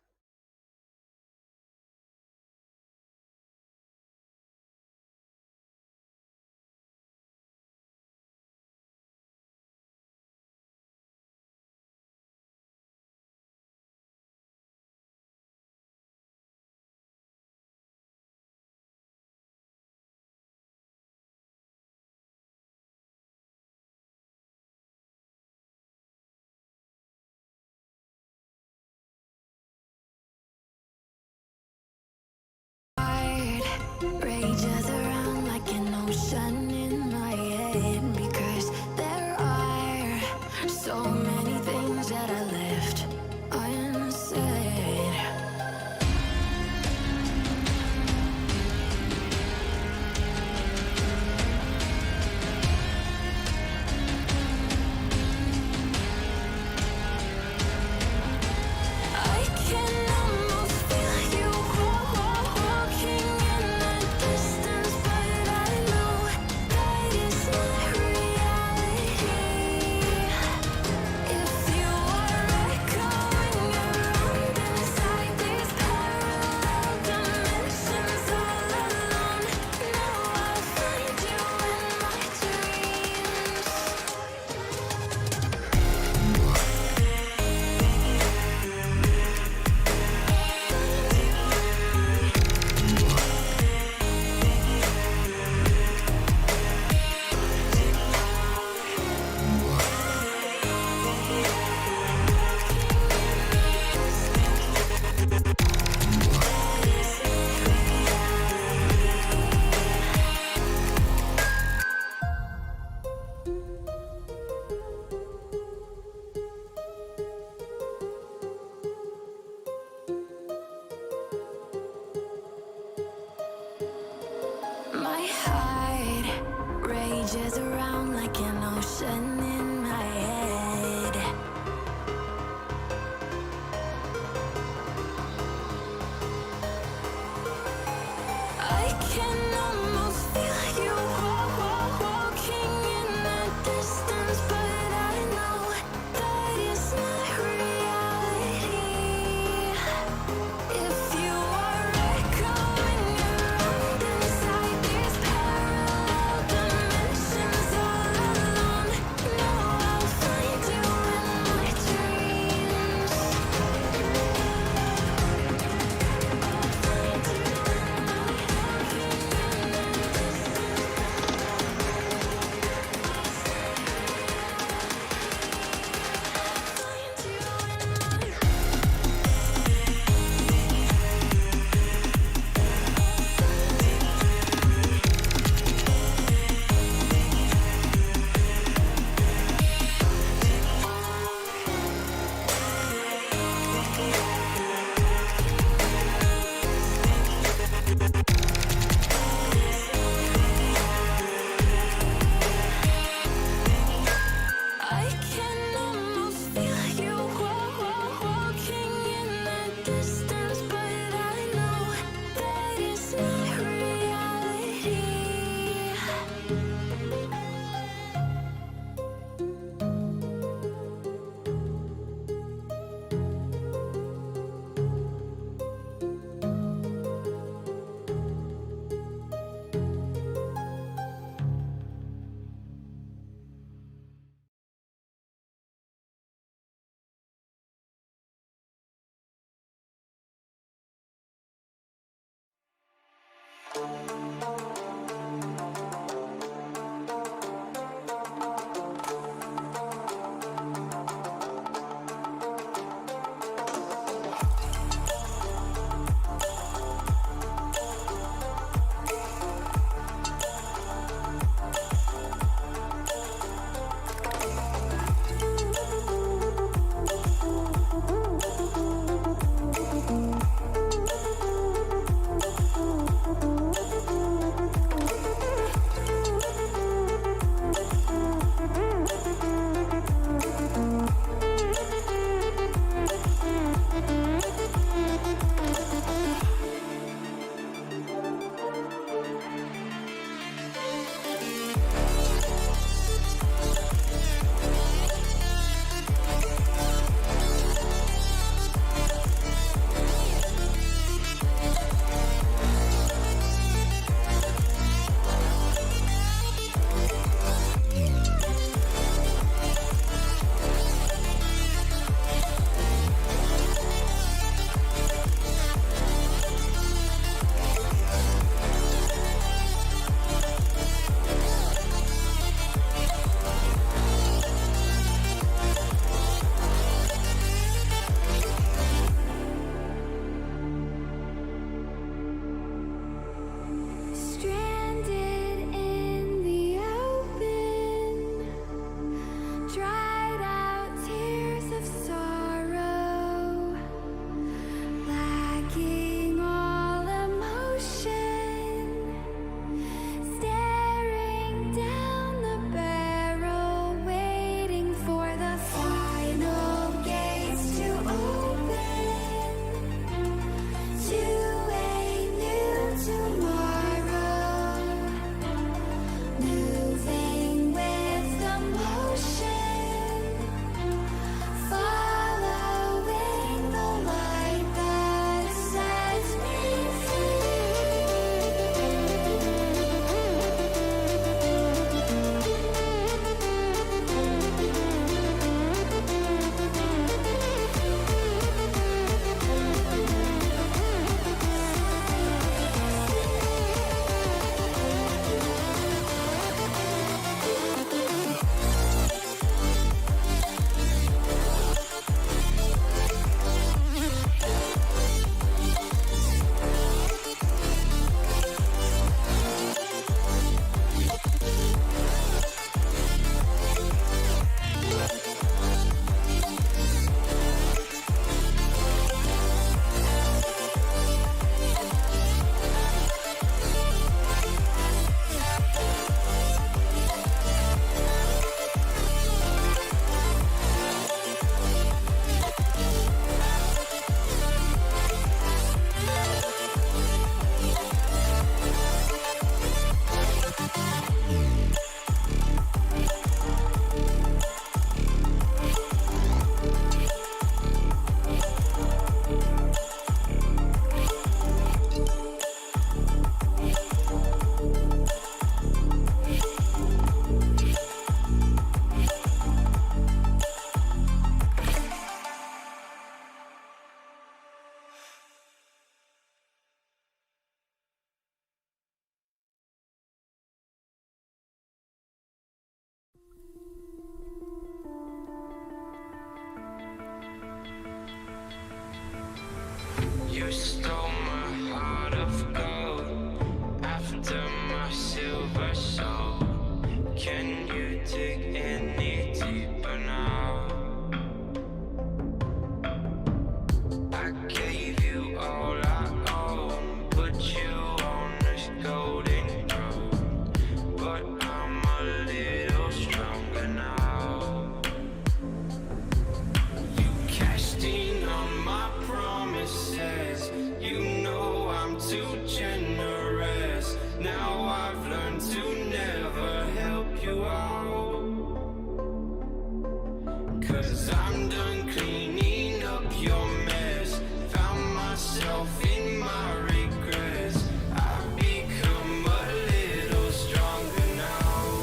'Cause I'm done cleaning up your mess. Found myself in my regrets. I've become a little stronger now.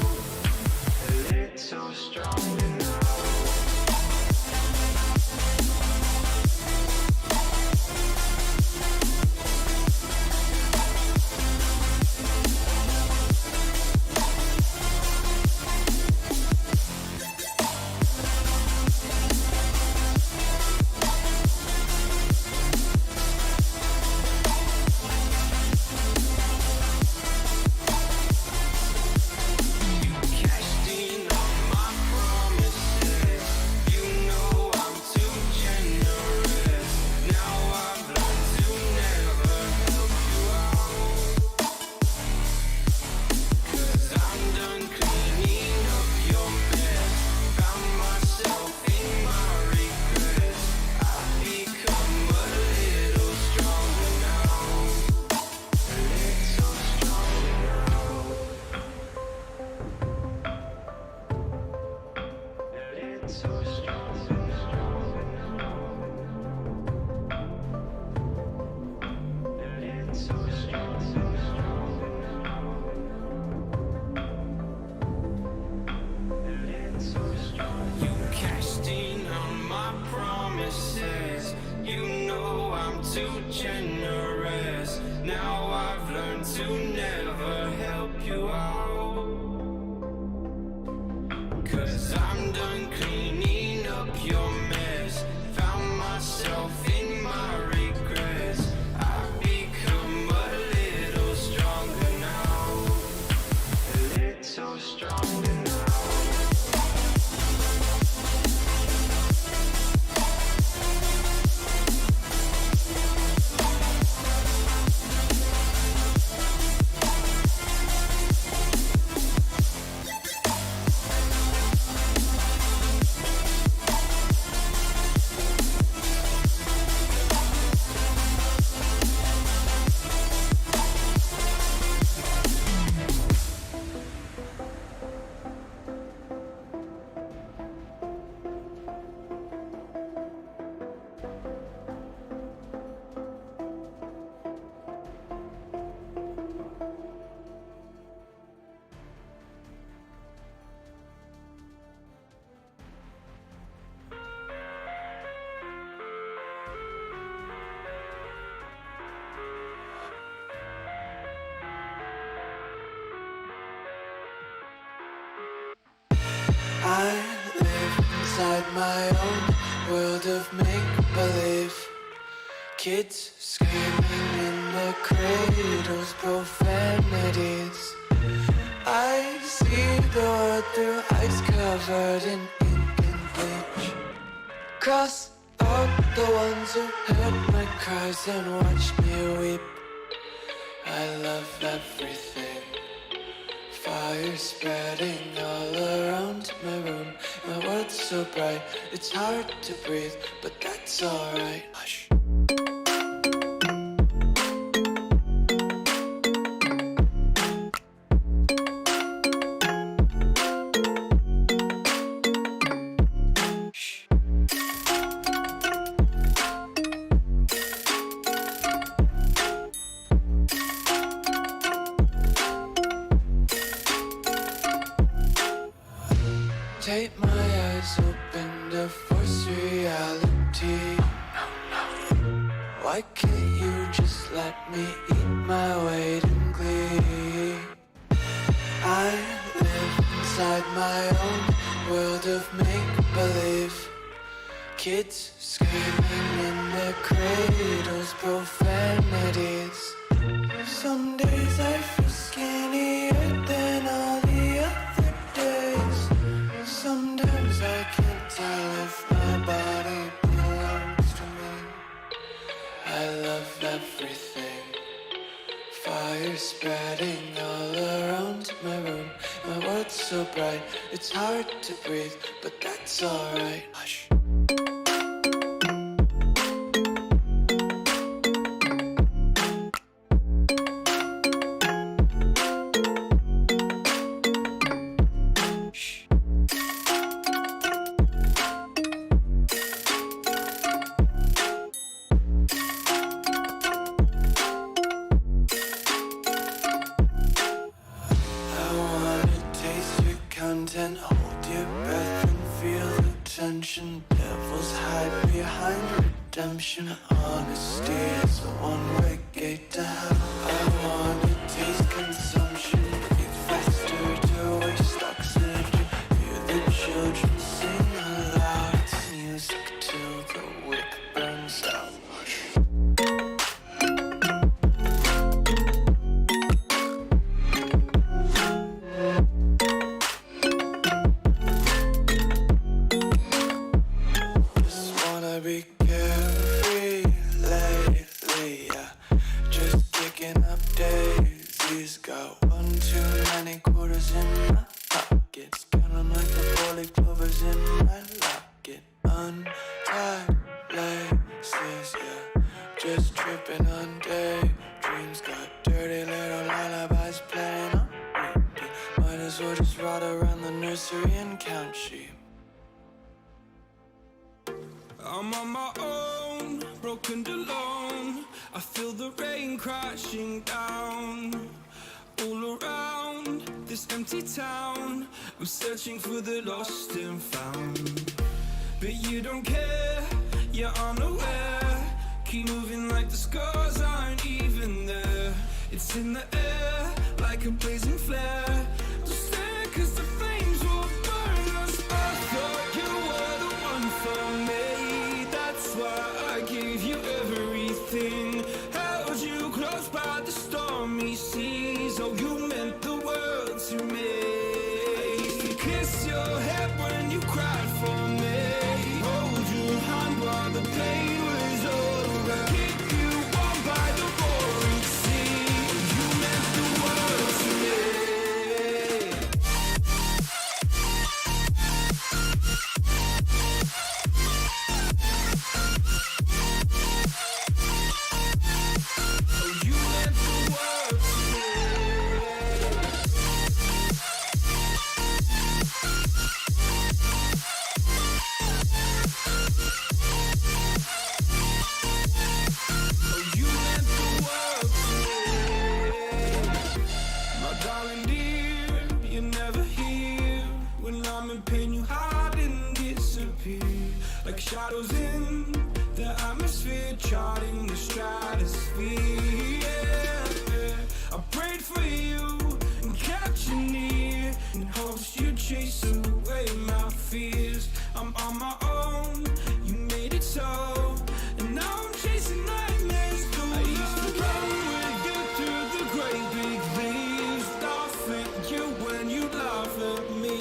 A little stronger now. Too generous. Now I've learned to never help you out. 'Cause I'm done cleaning up your mess. Found myself in my regrets. I've become a little stronger now. A little stronger now. I live inside my own world of make-believe. Kids screaming in their cradles, profanities. I see the world through eyes covered in ink and bleach. Cross out the ones who heard my cries and watched me weep. I love everything. Fire spreading all around my room. My world's so bright, it's hard to breathe, but that's alright. Hush. Take my eyes open to force reality. Why can't you just let me eat my weight in glee? I live inside my own world of make-believe. Kids screaming in their cradles, profanities. Some days I feel skinnier than all the other days. Sometimes I can't tell if my body belongs to me. I love everything. Fire spreading all around my room. My world's so bright, it's hard to breathe, but that's alright. Hush. attention. Devil's hide behind redemption. Honesty is a one-way gate to hell. I wanna taste consumption. Breathe faster to waste oxygen. Hear the children sing aloud. It's music till the wick burns out. Be carefree lately, yeah. Just kicking up daisies. Got one too many quarters in my pockets. Count 'em like the four-leaf clovers in my locket. Untied laces, yeah. Just tripping on daydreams. Got dirty little lullabies playing on repeat. Might as well just ride around the nursery and count sheep. I'm on my own, broken alone. I feel the rain crashing down all around this empty town. I'm searching for the lost and found, but you don't care, you're unaware. Keep moving like the scars aren't even there. It's in the air like a blazing flare. Don't stare 'cause the flames will burn us. I thought you were the one for me. I gave you everything, held you close by the stormy seas. Oh, you meant the world to me. I used to kiss your head when you cried for me. Hold your hand while the pain was over. Keep you warm by the roaring sea. Oh, you meant the world to me. Like shadows in the atmosphere, charting the stratosphere. Yeah. I prayed for you and kept you near in hopes you'd chase away my fears. I'm on my own, you made it so, and now I'm chasing nightmares through. I used to run with you through the great big leaves, laugh at you when you laugh at me.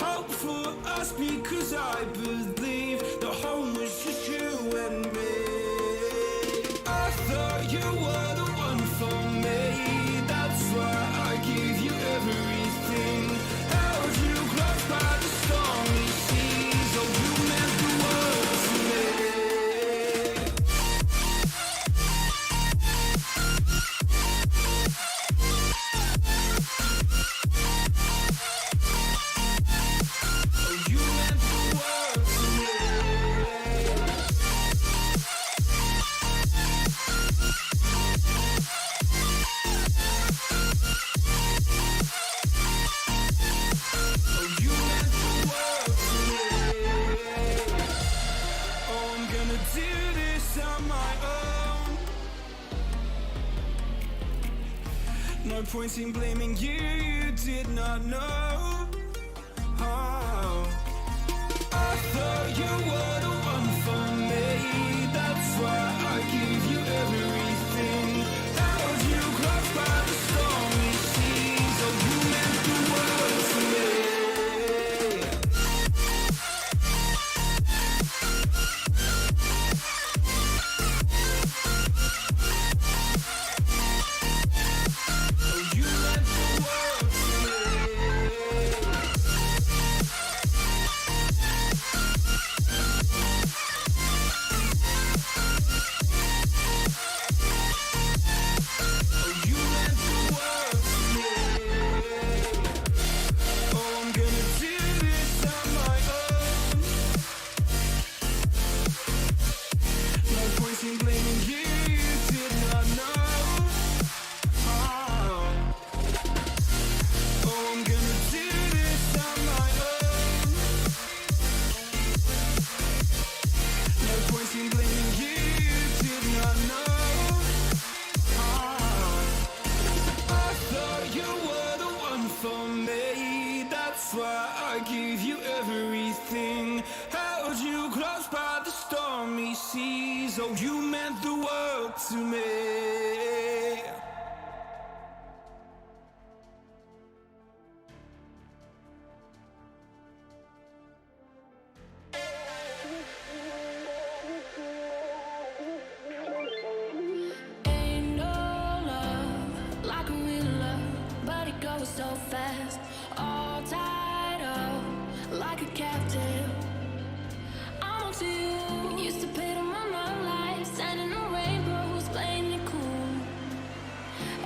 Hope for us because I believe the home was just you and me. I thought you were the one for me. That's why I gave you everything. Held you close by the stormy seas. Oh, you meant the world to me. Oh, you meant the world to me. Oh, you meant the world to me. Oh, I'm gonna do this on my own. No point in blaming you, you did not know. Oh, I thought you were the one for me. That's why I gave you everything. Held you close by the stormy seas. Oh, you meant the world to me. Oh, you meant the world to me. know you meant the world to me. Ain't no love like a real love, but it goes so fast. All tied up like a captive. I'm on to you. Used to pay to my life, standing on rainbows, playing it cool.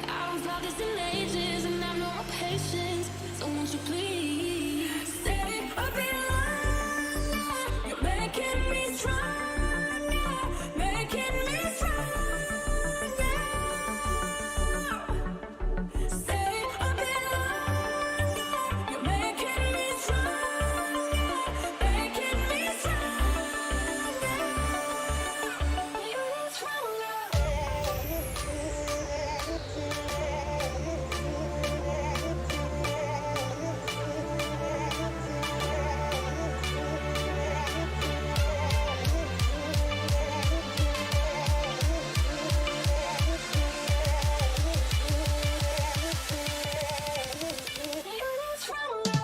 I haven't felt this in ages, and I've no patience. So won't you please stay a bit longer? You're making me stronger, making me stronger. Stay a bit longer. You're making me stronger, making me stronger. You're stronger. You're stronger.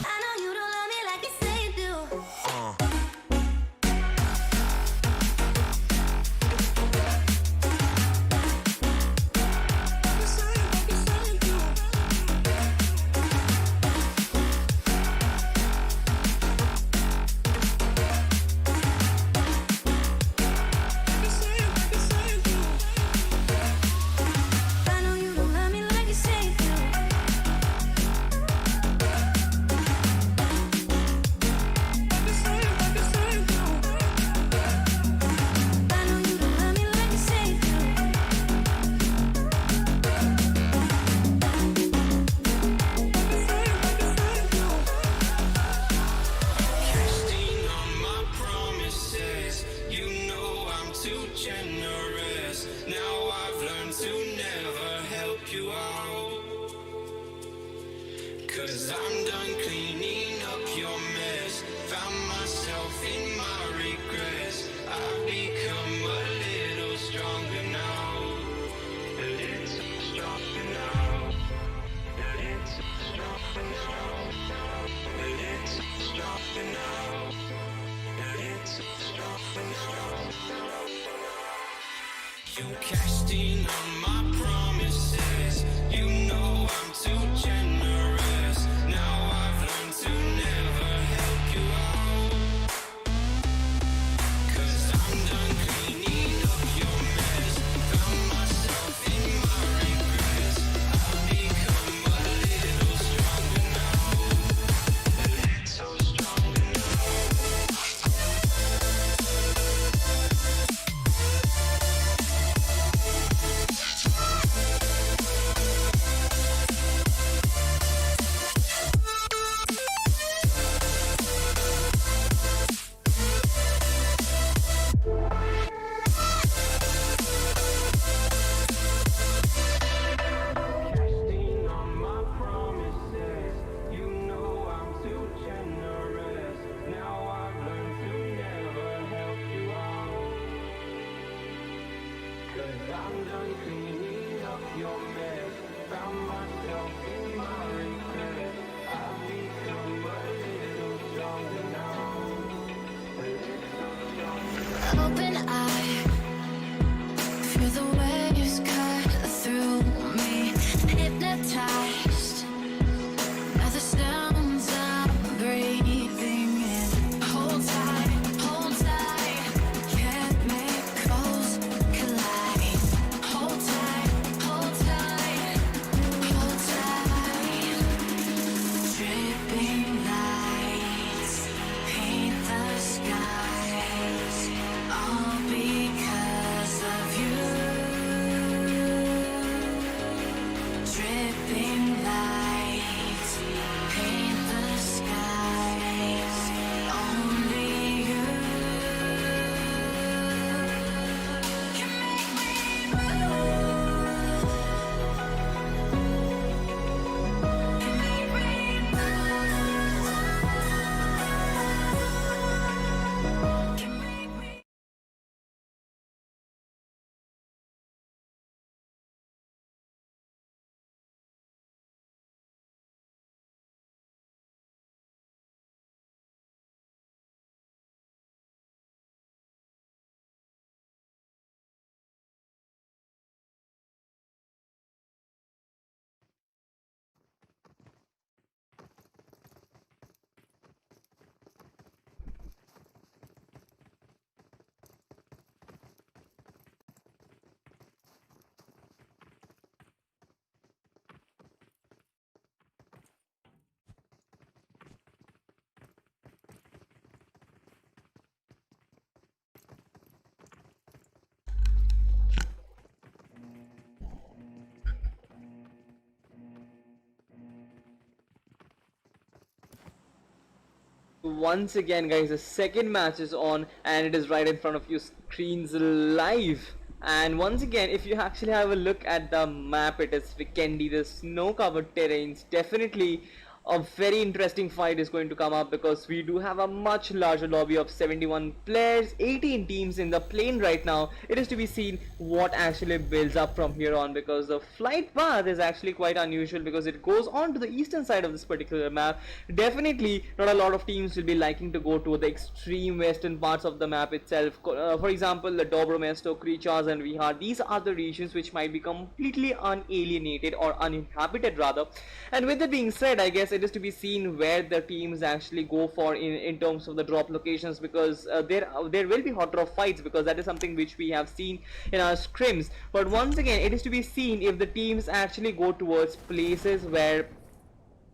I know you don't love me like you say you do. I know you don't love me like you say you do. I know you don't love me like you say you do. Casting on my promises, you know I'm too generous. Now I've learned to never help you out. 'Cause I'm done cleaning up your mess. Found myself in my regrets. I've become a little stronger now. A little stronger now. A little stronger now. A little stronger now. A little stronger now. You cashed in on my promises. You know I'm too generous. Now I've learned to never help you out. 'Cause I'm done cleaning up your mess. Found myself in my regrets. I've become a little stronger now. A little stronger now. I'm done cleaning up your mess. Found myself in my regret. I've become a little stronger now. A little stronger. Open eye, feel the waves cut through me. Hypnotized by the sounds I'm breathing in. Hold tight, chemicals collide. Hold tight, hold tight, hold tight. Dripping lights paint the skies, all because of you. Dripping lights paint the skies, only you can make me move, can make me move, can make me. Once again, guys, the second match is on and it is right in front of your screens live. And once again, if you actually have a look at the map, it is Vikendi, the snow-covered terrains. Definitely a very interesting fight is going to come up because we do have a much larger lobby of 71 players, 18 teams in the plane right now. It is to be seen what actually builds up from here on, because the flight path is actually quite unusual because it goes on to the eastern side of this particular map. Definitely not a lot of teams will be liking to go to the extreme western parts of the map itself. For example, the Dobro Mesto, Krichas and Vihar, these are the regions which might be completely unalienated or uninhabited rather. And with that being said, I guess it is to be seen where the teams actually go for in terms of the drop locations, because there will be hot drop fights, because that is something which we have seen in our scrims. But once again, it is to be seen if the teams actually go towards places where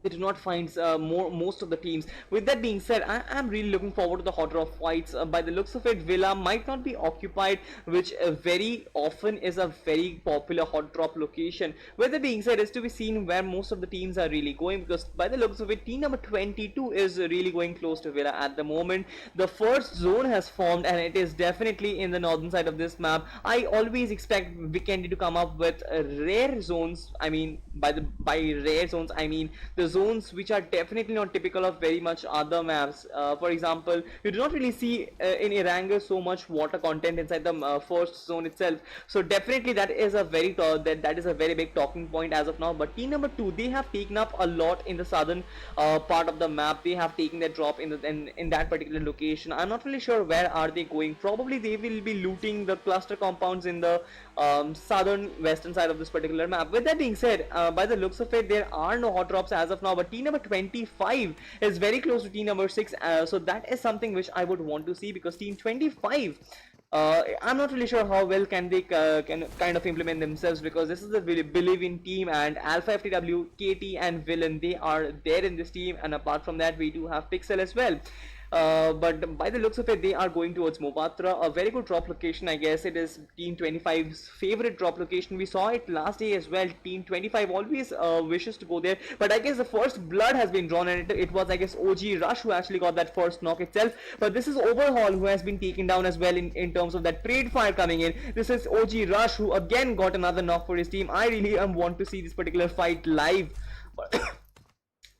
they do not find most of the teams. With that being said, I am really looking forward to the hot drop fights. By the looks of it, Villa might not be occupied, which very often is a very popular hot drop location. With that being said, it's to be seen where most of the teams are really going, because by the looks of it, team number 22 is really going close to Villa at the moment. The first zone has formed and it is definitely in the northern side of this map. I always expect Vikendi to come up with rare zones. I mean, by rare zones, I mean the zones which are definitely not typical of very much other maps. For example, you do not really see in Erangel so much water content inside the first zone itself. So definitely that is a very that is a very big talking point as of now. But team number 2, they have taken up a lot in the southern part of the map. They have taken their drop in that particular location. I'm not really sure where are they going. Probably they will be looting the cluster compounds in the southern western side of this particular map. With that being said, by the looks of it, there are no hot drops as of now, but team number 25 is very close to team number 6, so that is something which I would want to see, because team 25, I'm not really sure how well can they can kind of implement themselves, because this is a really believe in team, and Alpha FTW, KT and Villain, they are there in this team, and apart from that we do have Pixel as well. But by the looks of it, they are going towards Mopatra, a very good drop location. I guess it is Team 25's favorite drop location. We saw it last day as well. Team 25 always wishes to go there, but I guess the first blood has been drawn, and it was, I guess, OG Rush who actually got that first knock itself. But this is Overhaul who has been taken down as well in terms of that trade fire coming in. This is OG Rush who again got another knock for his team. I really want to see this particular fight live.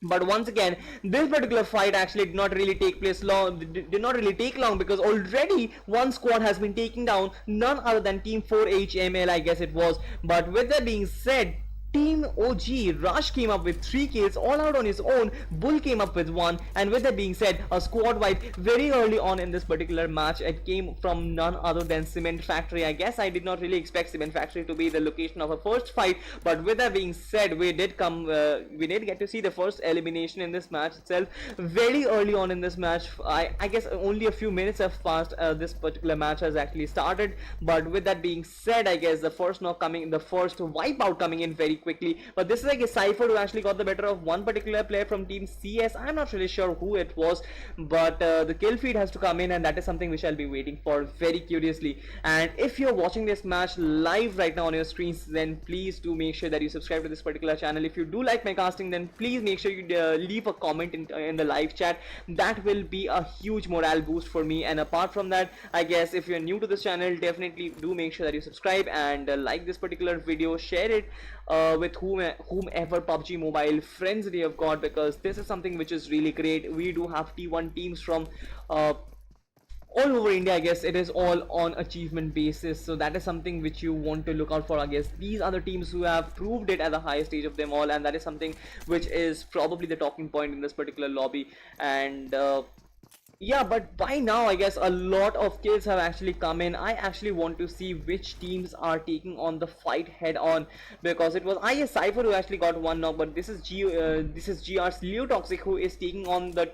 But once again, this particular fight actually did not really take place long, did not really take long, because already one squad has been taken down, none other than Team 4HML, I guess it was. But with that being said, Team OG, Rush came up with 3 kills all out on his own, Bull came up with 1, and with that being said, a squad wipe very early on in this particular match. It came from none other than Cement Factory. I guess I did not really expect Cement Factory to be the location of a first fight, but with that being said, we did get to see the first elimination in this match itself very early on in this match. I guess only a few minutes have passed, this particular match has actually started, but with that being said, I guess the first wipeout coming in very quickly. But this is like a Cypher who actually got the better of one particular player from Team CS. I'm not really sure who it was, but the kill feed has to come in, and that is something which I'll be waiting for very curiously. And if you're watching this match live right now on your screens, then please do make sure that you subscribe to this particular channel. If you do like my casting, then please make sure you leave a comment in the live chat. That will be a huge morale boost for me. And apart from that, I guess if you're new to this channel, definitely do make sure that you subscribe and like this particular video, share it with whomever PUBG Mobile friends that you have got, because this is something which is really great. We do have T1 teams from all over India. I guess it is all on achievement basis, so that is something which you want to look out for. I guess these are the teams who have proved it at the highest stage of them all, and that is something which is probably the talking point in this particular lobby. And yeah, but by now I guess a lot of kills have actually come in. I actually want to see which teams are taking on the fight head on, because it was IS Cypher who actually got one knock, but this is GR's Leo Toxic who is taking on the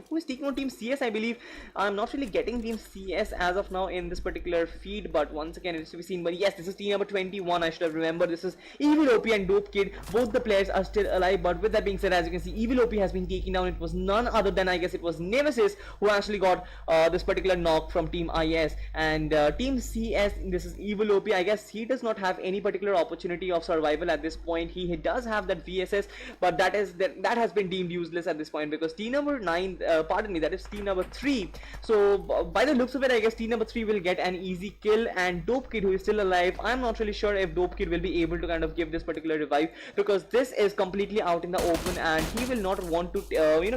who is taking on Team CS, I believe. I'm not really getting Team CS as of now in this particular feed, but once again it's to be seen. But yes, this is team number 21. I should have remembered. This is Evil OP and Dope Kid. Both the players are still alive, but with that being said, as you can see, Evil OP has been taken down. It was none other than, I guess it was Nemesis who actually got this particular knock from Team IS. And Team CS, this is Evil OP. I guess he does not have any particular opportunity of survival at this point. He does have that VSS, but that has been deemed useless at this point, because team number 9, pardon me, that is team number 3. So by the looks of it, I guess team number 3 will get an easy kill, and Dope Kid, who is still alive, I'm not really sure if Dope Kid will be able to kind of give this particular revive, because this is completely out in the open and he will not want to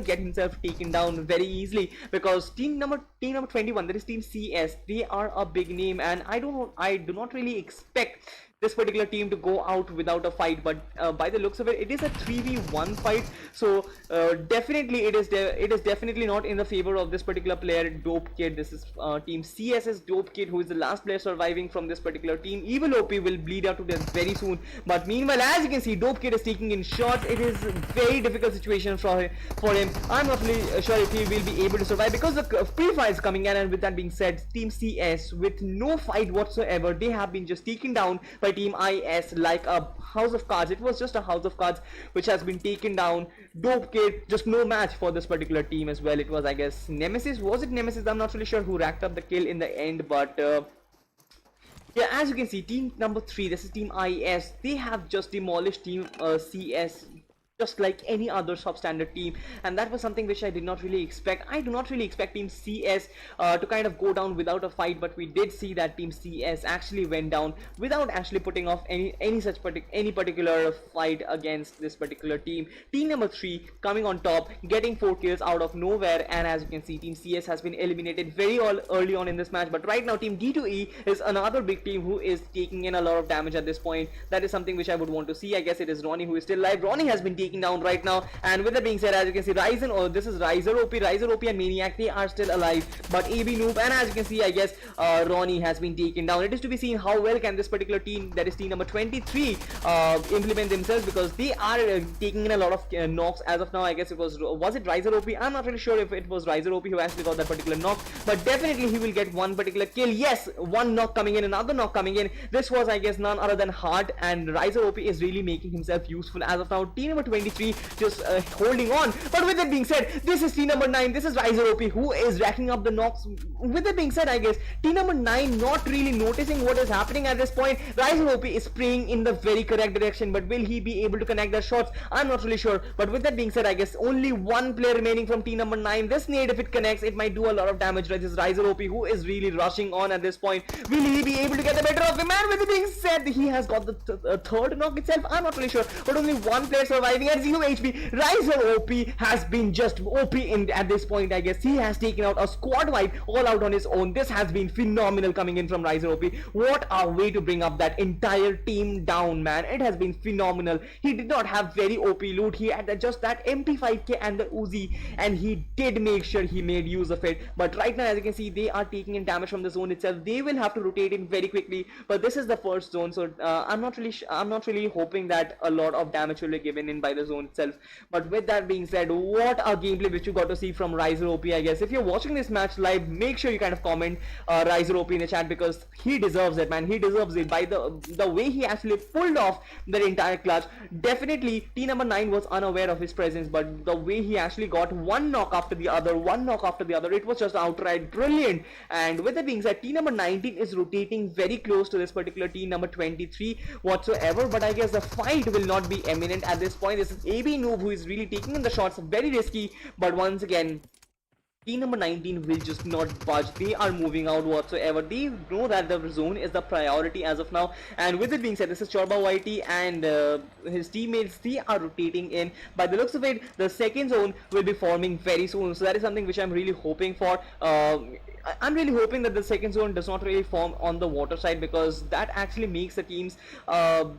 get himself taken down very easily, because team number 21, that is Team CS, they are a big name, and I do not really expect this particular team to go out without a fight. But by the looks of it, it is a 3v1 fight, so definitely it is definitely not in the favor of this particular player, Dope Kid. This is Team CS's Dope Kid, who is the last player surviving from this particular team. Evil OP will bleed out to death very soon, but meanwhile, as you can see, Dope Kid is taking in shots. It is a very difficult situation for him. I'm not really sure if he will be able to survive, because the pre-fire is coming in. And with that being said, Team CS, with no fight whatsoever, they have been just taken down by Team IS like a house of cards. It was just a house of cards which has been taken down. Dope Kid, just no match for this particular team as well. It was, I guess, Nemesis. Was it Nemesis? I'm not really sure who racked up the kill in the end, but yeah, as you can see, team number 3, this is Team IS, they have just demolished Team CS just like any other substandard team, and that was something which I did not really expect. I do not really expect Team CS to kind of go down without a fight, but we did see that Team CS actually went down without actually putting off any particular fight against this particular team. Team number 3 coming on top, getting 4 kills out of nowhere, and as you can see, Team CS has been eliminated very early on in this match. But right now, Team D2E is another big team who is taking in a lot of damage at this point. That is something which I would want to see. I guess it is Ronnie who is still alive. Ronnie has been taken down right now, and with that being said, as you can see, this is Riser OP and Maniac, they are still alive, but AB Noob, and as you can see, I guess Ronnie has been taken down. It is to be seen how well can this particular team, that is team number 23, implement themselves, because they are taking in a lot of knocks as of now. I guess it was it Riser OP? I'm not really sure if it was Riser OP who actually got that particular knock, but definitely he will get one particular kill. Yes, one knock coming in, another knock coming in. This was, I guess, none other than Hart, and Riser OP is really making himself useful as of now. Team number 23 just holding on. But with that being said, this is team number 9, this is Riser OP who is racking up the knocks. With that being said, I guess team number 9 not really noticing what is happening at this point. Riser OP is spraying in the very correct direction, but will he be able to connect the shots? I'm not really sure. But with that being said, I guess only one player remaining from team number 9. This nade, if it connects, it might do a lot of damage. This is Riser OP who is really rushing on at this point. Will he be able to get the better of him? And with it being said, he has got the third knock itself. I'm not really sure, but only one player surviving. fighting at 0 HP. Riser OP has been just OP at this point, I guess. He has taken out a squad wipe all out on his own. This has been phenomenal coming in from Riser OP. What a way to bring up that entire team down, man. It has been phenomenal. He did not have very OP loot. He had just that MP5K and the Uzi, and he did make sure he made use of it. But right now, as you can see, they are taking in damage from the zone itself. They will have to rotate in very quickly, but this is the first zone, so I'm not really hoping that a lot of damage will be given in by the zone itself. But with that being said, what a gameplay which you got to see from Riser OP, I guess. If you're watching this match live, make sure you kind of comment Riser OP in the chat, because he deserves it, man. He deserves it by the way he actually pulled off the entire clutch. Definitely team number 9 was unaware of his presence, but the way he actually got one knock after the other, it was just outright brilliant. And with that being said, team number 19 is rotating very close to this particular team number 23 whatsoever, but I guess the fight will not be imminent at this point. This is AB Noob who is really taking in the shots, very risky, but once again, team number 19 will just not budge. They are moving out whatsoever. They know that the zone is the priority as of now. And with it being said, this is Chorba YT and his teammates. They are rotating in. By the looks of it, the second zone will be forming very soon. So that is something which I'm really hoping for. I'm really hoping that the second zone does not really form on the water side, because that actually makes the teams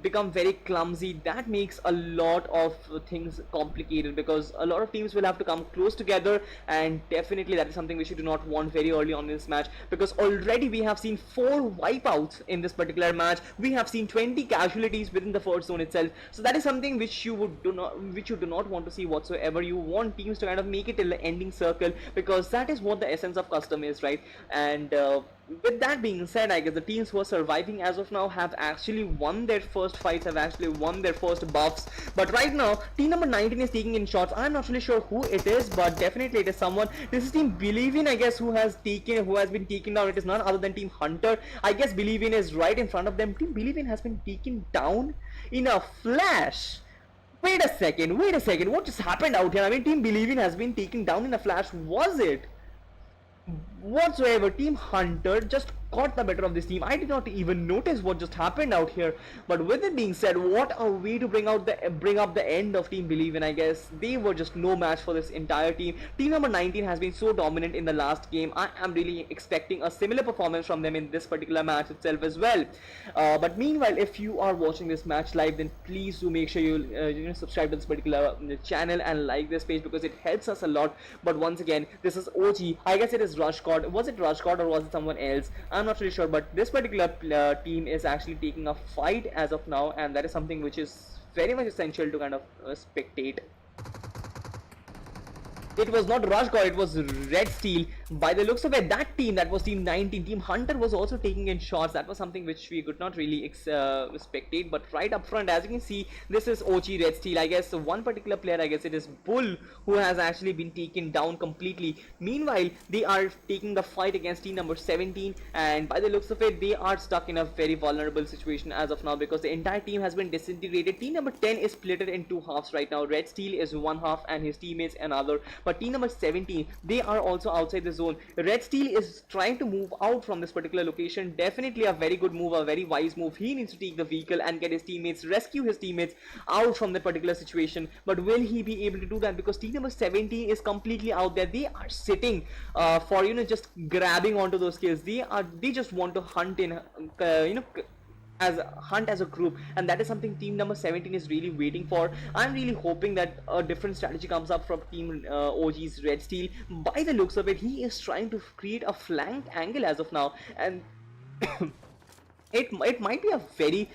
become very clumsy. That makes a lot of things complicated, because a lot of teams will have to come close together, and definitely that is something which you do not want very early on in this match, because already we have seen 4 wipeouts in this particular match. We have seen 20 casualties within the first zone itself. So that is something which you do not want to see whatsoever. You want teams to kind of make it till the ending circle, because that is what the essence of custom is, right? And with that being said, I guess the teams who are surviving as of now have actually won their first fights, have actually won their first buffs. But right now, team number 19 is taking in shots. I'm not really sure who it is, but definitely it is someone. This is team Believe In, I guess, who has been taken down. It is none other than team Hunter. I guess Believe In is right in front of them. Team Believe In has been taken down in a flash. Wait a second, what just happened out here? I mean, team Believe In has been taken down in a flash. Was it? Whatsoever, team Hunter just got the better of this team. I did not even notice what just happened out here. But with it being said, what a way to bring up the end of team Believe In. I guess they were just no match for this entire team. Team number 19 has been so dominant in the last game. I am really expecting a similar performance from them in this particular match itself as well. But meanwhile, if you are watching this match live, then please do make sure you subscribe to this particular channel and like this page, because it helps us a lot. But once again, this is OG. I guess it is Rush God. Was it Rush God or was it someone else? I'm not really sure, but this particular team is actually taking a fight as of now, and that is something which is very much essential to kind of spectate. It was not Rush God, it was Red Steel. By the looks of it, that team, that was team 19, team Hunter was also taking in shots. That was something which we could not really spectate. But right up front, as you can see, this is OG Red Steel. I guess one particular player, I guess it is Bull, who has actually been taken down completely. Meanwhile, they are taking the fight against team number 17, and by the looks of it, they are stuck in a very vulnerable situation as of now, because the entire team has been disintegrated. Team number 10 is split in 2 halves right now. Red Steel is one half and his teammates another. But team number 17, they are also outside the zone. Red Steel is trying to move out from this particular location. Definitely a very good move, a very wise move. He needs to take the vehicle and get his teammates, rescue his teammates out from the particular situation. But will he be able to do that? Because team number 17 is completely out there. They are sitting for just grabbing onto those kills. They just want to hunt in as a group, and that is something team number 17 is really waiting for. I'm really hoping that a different strategy comes up from team OG's Red Steel. By the looks of it, he is trying to create a flank angle as of now, and it might be a very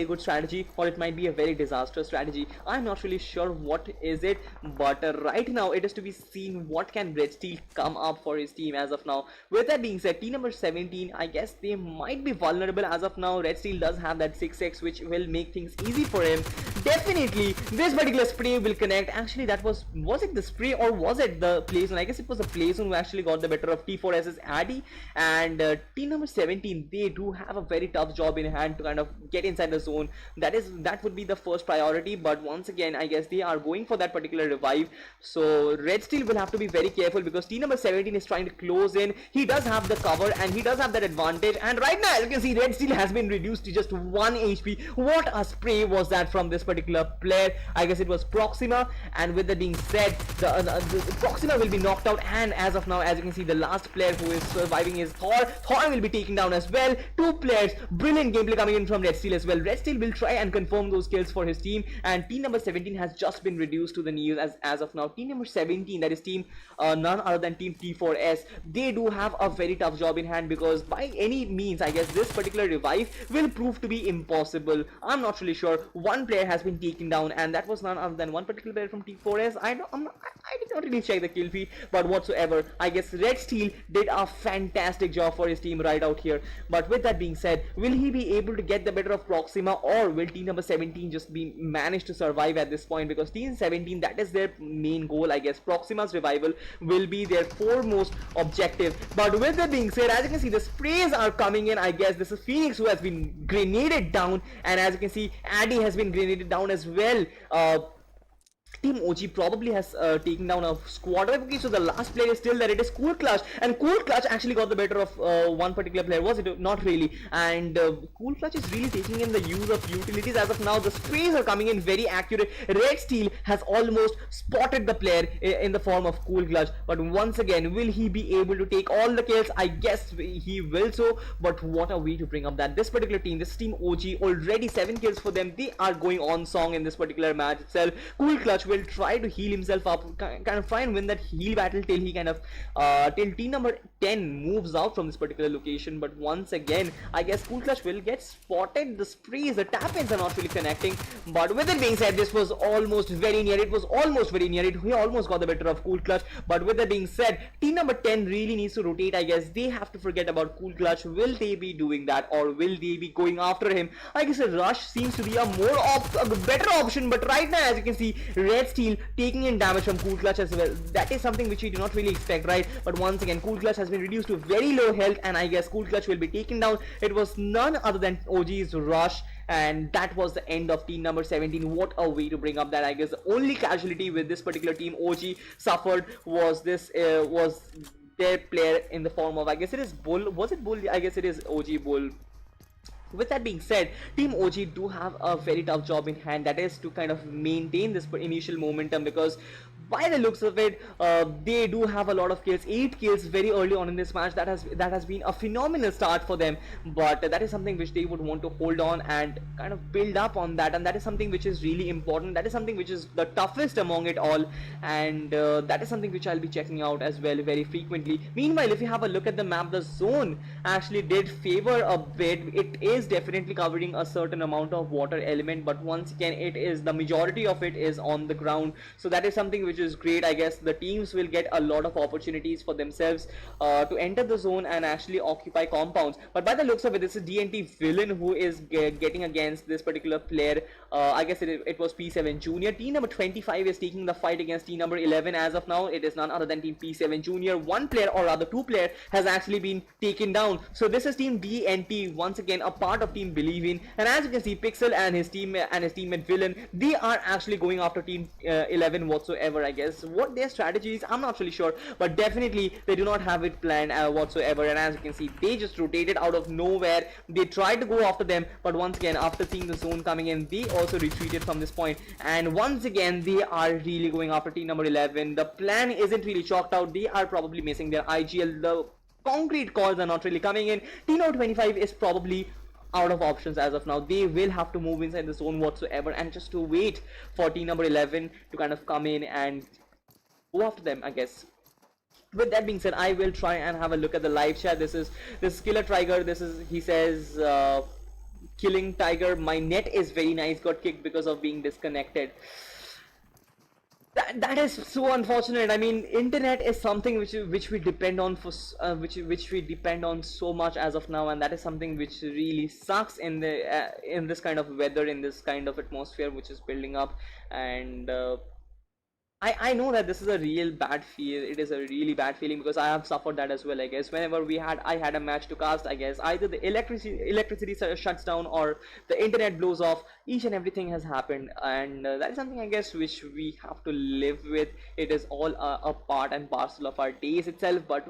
good strategy, or it might be a very disastrous strategy. I'm not really sure what is it, but right now it is to be seen what can Red Steel come up for his team as of now. With that being said, team number 17, I guess they might be vulnerable as of now. Red Steel does have that 6x, which will make things easy for him. Definitely this particular spray will connect. Actually, that was it the spray or was it the play zone? I guess it was the play zone who actually got the better of T4S's Addy, and team number 17, they do have a very tough job in hand to kind of get inside the zone. That would be the first priority, but once again I guess they are going for that particular revive. So Red Steel will have to be very careful because team number 17 is trying to close in. He does have the cover and he does have that advantage, and right now as you can see Red Steel has been reduced to just 1 HP. What a spray was that from this particular player. I guess it was Proxima, and with that being said, the Proxima will be knocked out, and as of now as you can see the last player who is surviving is Thor. Thor will be taken down as well. 2 players, brilliant gameplay coming in from Red Steel as well. Red Steel will try and confirm those kills for his team, and team number 17 has just been reduced to the knees as of now. Team number 17, that is team none other than team T4S, they do have a very tough job in hand because by any means I guess this particular revive will prove to be impossible. I'm not really sure. One player has been taken down, and that was none other than one particular player from T4S. I did not really check the kill feed, but whatsoever, I guess Red Steel did a fantastic job for his team right out here. But with that being said, will he be able to get the better of Proxima, or will team number 17 just be managed to survive at this point? Because team 17, that is their main goal. I guess Proxima's revival will be their foremost objective. But with that being said, as you can see the sprays are coming in. I guess this is Phoenix who has been grenaded down, and as you can see Addy has been grenaded down as well. Team OG probably has taken down a squad. Okay, so the last player is still there. It is Cool Clutch, and Cool Clutch actually got the better of one particular player. Was it? Not really. And Cool Clutch is really taking in the use of utilities as of now. The sprays are coming in very accurate. Red Steel has almost spotted the player in the form of Cool Clutch, but once again, will he be able to take all the kills? I guess he will so, but what a way to bring up that this particular team, this team OG, already 7 kills for them. They are going on song in this particular match itself. Cool Clutch will try to heal himself up, kind of try and win that heal battle till he kind of till team number 10 moves out from this particular location. But once again, I guess Cool Clutch will get spotted. The sprays, the tap-ins are not really connecting, but with it being said, this was almost very near. It was almost very near it. He almost got the better of Cool Clutch, but with that being said, team number 10 really needs to rotate. I guess they have to forget about Cool Clutch. Will they be doing that, or will they be going after him? I guess a rush seems to be a better option, but right now as you can see, Red Steel taking in damage from Cool Clutch as well. That is something which we do not really expect, right? But once again, Cool Clutch has been reduced to very low health, and I guess Cool Clutch will be taken down. It was none other than OG's rush, and that was the end of team number 17. What a way to bring up that. I guess the only casualty with this particular team OG suffered was their player in the form of, I guess it is Bull. Was it Bull? I guess it is OG Bull. With that being said, Team OG do have a very tough job in hand, that is to kind of maintain this initial momentum, because by the looks of it, they do have a lot of kills, 8 kills very early on in this match. That has been a phenomenal start for them, but that is something which they would want to hold on and kind of build up on that, and that is something which is really important. That is something which is the toughest among it all, and that is something which I'll be checking out as well very frequently. Meanwhile, if you have a look at the map, the zone actually did favor a bit. It is definitely covering a certain amount of water element, but once again, it is the majority of it is on the ground, so that is something which is great. I guess the teams will get a lot of opportunities for themselves to enter the zone and actually occupy compounds. But by the looks of it, this is DNT Villain who is getting against this particular player. I guess it was P7 Junior. Team number 25 is taking the fight against team number 11 as of now. It is none other than team P7 Junior. One player, or rather 2 player, has actually been taken down. So this is team DNT, once again a part of team Believe In, and as you can see, Pixel and his teammate Villain, they are actually going after team 11 whatsoever. I guess what their strategy is, I'm not really sure, but definitely they do not have it planned whatsoever. And as you can see, they just rotated out of nowhere. They tried to go after them, but once again, after seeing the zone coming in, they also retreated from this point, and once again they are really going after team number 11. The plan isn't really chalked out. They are probably missing their IGL. The concrete calls are not really coming in. Team number 25 is probably out of options as of now. They will have to move inside the zone whatsoever, and just to wait for team number 11 to kind of come in and go after them, I guess. With that being said, I will try and have a look at the live chat. This is Killer Tiger. He says, Killing Tiger, my net is very nice, got kicked because of being disconnected. That is so unfortunate. I mean, internet is something which we depend on for which we depend on so much as of now, and that is something which really sucks in this kind of weather, in this kind of atmosphere which is building up. And I know that this is a real bad feel. It is a really bad feeling because I have suffered that as well. I guess whenever I had a match to cast, I guess either the electricity shuts down or the internet blows off. Each and everything has happened, and that is something I guess which we have to live with. It is all a part and parcel of our days itself. But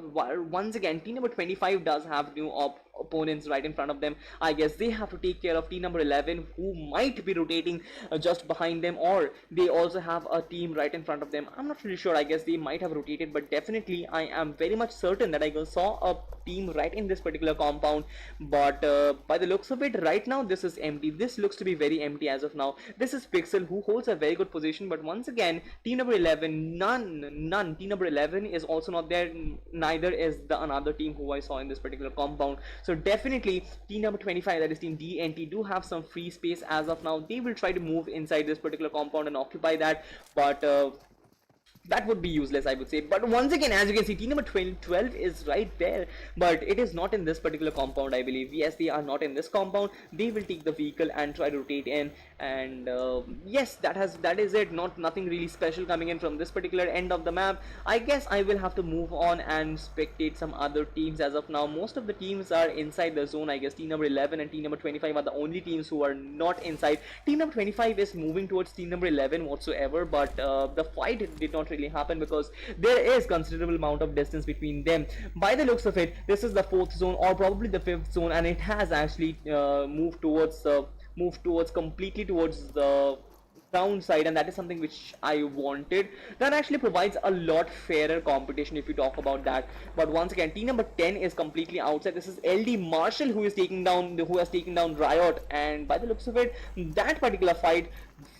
once again, team number 25 does have new opponents right in front of them. I guess they have to take care of team number 11, who might be rotating just behind them, or they also have a team right in front of them. I'm not really sure. I guess they might have rotated, but definitely I am very much certain that I saw a team right in this particular compound. But by the looks of it, right now this is empty. This looks to be very empty as of now. This is Pixel, who holds a very good position, but once again, team number 11, none. Team number 11 is also not there. Neither is the another team who I saw in this particular compound. So definitely team number 25, that is team DNT, do have some free space as of now. They will try to move inside this particular compound and occupy that, but that would be useless, I would say. But once again, as you can see, team number 12 is right there, but it is not in this particular compound, I believe. Yes, they are not in this compound. They will take the vehicle and try to rotate in, and yes, that is it. Nothing really special coming in from this particular end of the map. I guess I will have to move on and spectate some other teams as of now. Most of the teams are inside the zone. I guess team number 11 and team number 25 are the only teams who are not inside. Team number 25 is moving towards team number 11 whatsoever, but the fight did not really happen because there is considerable amount of distance between them. By the looks of it, this is the 4th zone or probably the 5th zone, and it has actually moved completely towards the ground side, and that is something which I wanted. That actually provides a lot fairer competition if you talk about that. But once again, team number 10 is completely outside. This is LD Marshall who has taken down Riot, and by the looks of it, that particular fight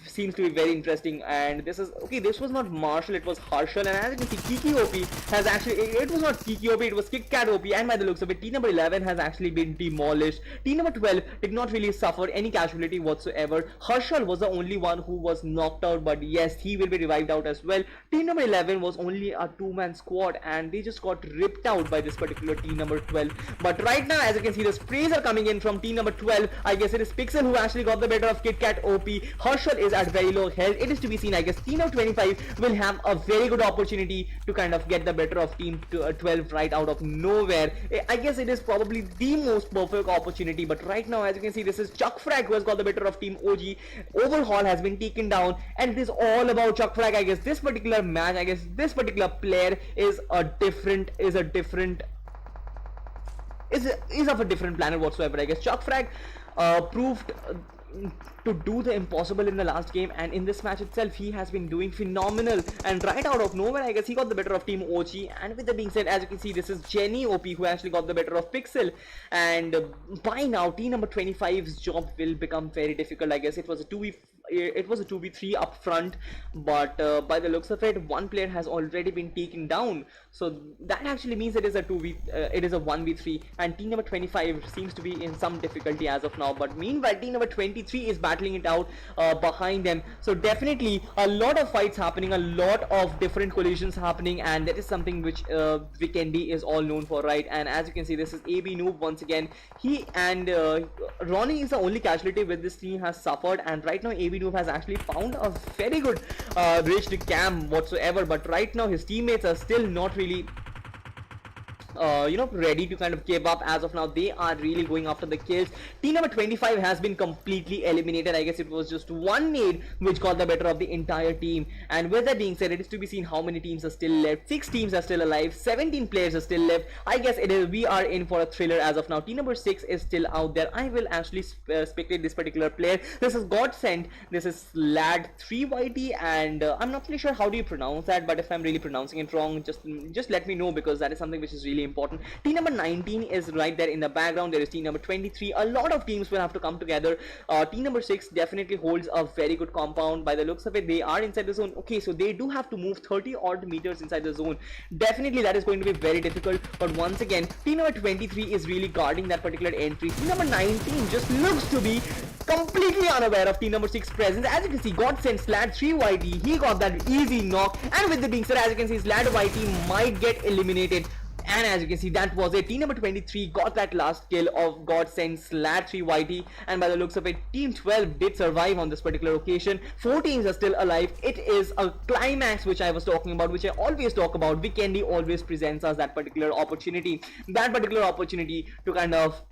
seems to be very interesting. And this was not Marshall, it was Harshal, and as you can see, Kiki OP has actually, it was not Kiki OP, it was Kit Kat OP, and by the looks of it, team number 11 has actually been demolished. Team number 12 did not really suffer any casualty whatsoever. Harshal was the only one who was knocked out, but yes, he will be revived out as well. Team number 11 was only a 2-man squad, and they just got ripped out by this particular team number 12. But right now, as you can see, the sprays are coming in from team number 12. I guess it is Pixel who actually got the better of Kit Kat OP. Harshal is at very low health. It is to be seen. I guess team number 25 will have a very good opportunity to kind of get the better of team 12 right out of nowhere. I guess it is probably the most perfect opportunity, but right now, as you can see, this is Chuck Frag who has got the better of team OG. Overhaul has been taken down, and it is all about Chuck Frag. I guess this particular match, I guess this particular player is of a different planet whatsoever. I guess Chuck Frag proved to do the impossible in the last game, and in this match itself he has been doing phenomenal, and right out of nowhere I guess he got the better of team OG. And with that being said, as you can see, this is Jenny OP who actually got the better of Pixel, and by now team number 25's job will become very difficult. I guess it was a 2v3 up front, but by the looks of it, one player has already been taken down, so that actually means it is a 1v3, and team number 25 seems to be in some difficulty as of now. But meanwhile, team number 23 is battling it out behind them. So definitely a lot of fights happening, a lot of different collisions happening, and that is something which Vikendi is all known for, right? And as you can see, this is AB Noob once again. He and Ronnie is the only casualty with this team has suffered, and right now AB Noob has actually found a very good bridge to cam whatsoever, but right now his teammates are still not really ready to kind of give up as of now. They are really going after the kills. Team number 25 has been completely eliminated. I guess it was just one nade which got the better of the entire team. And with that being said, it is to be seen how many teams are still left. 6 teams are still alive, 17 players are still left. I guess we are in for a thriller as of now. Team number 6 is still out there. I will actually spectate this particular player. This is Godsend, this is Lad3YT, and I'm not really sure how do you pronounce that, but if I'm really pronouncing it wrong, just let me know, because that is something which is really important. Team number 19 is right there in the background. There is team number 23. A lot of teams will have to come together. Team number 6 definitely holds a very good compound. By the looks of it, they are inside the zone. Okay, so they do have to move 30 odd meters inside the zone. Definitely that is going to be very difficult, but once again, team number 23 is really guarding that particular entry. Team number 19 just looks to be completely unaware of team number 6 presence. As you can see, Godsend Slad3YT, he got that easy knock, and with the being said, as you can see, Slad3YT might get eliminated. And as you can see, that was it. Team number 23 got that last kill of Godsend Slat 3 YT, and by the looks of it, Team 12 did survive on this particular occasion. 4 teams are still alive. It is a climax which I was talking about, which I always talk about. Vikendi always presents us that particular opportunity to kind of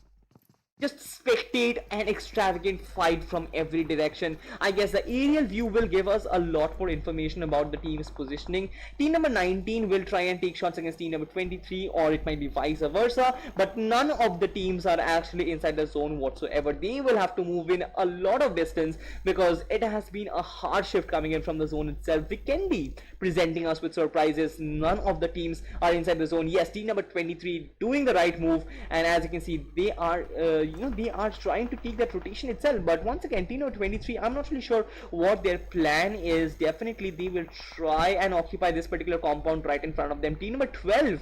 just spectate an extravagant fight from every direction. I guess the aerial view will give us a lot more information about the team's positioning. Team number 19 will try and take shots against team number 23, or it might be vice versa, but none of the teams are actually inside the zone whatsoever. They will have to move in a lot of distance because it has been a hard shift coming in from the zone itself. We can be presenting us with surprises. None of the teams are inside the zone. Yes, team number 23 doing the right move, and as you can see, they are they are trying to take that rotation itself. But once again, team number 23, I'm not really sure what their plan is. Definitely they will try and occupy this particular compound right in front of them. Team number 12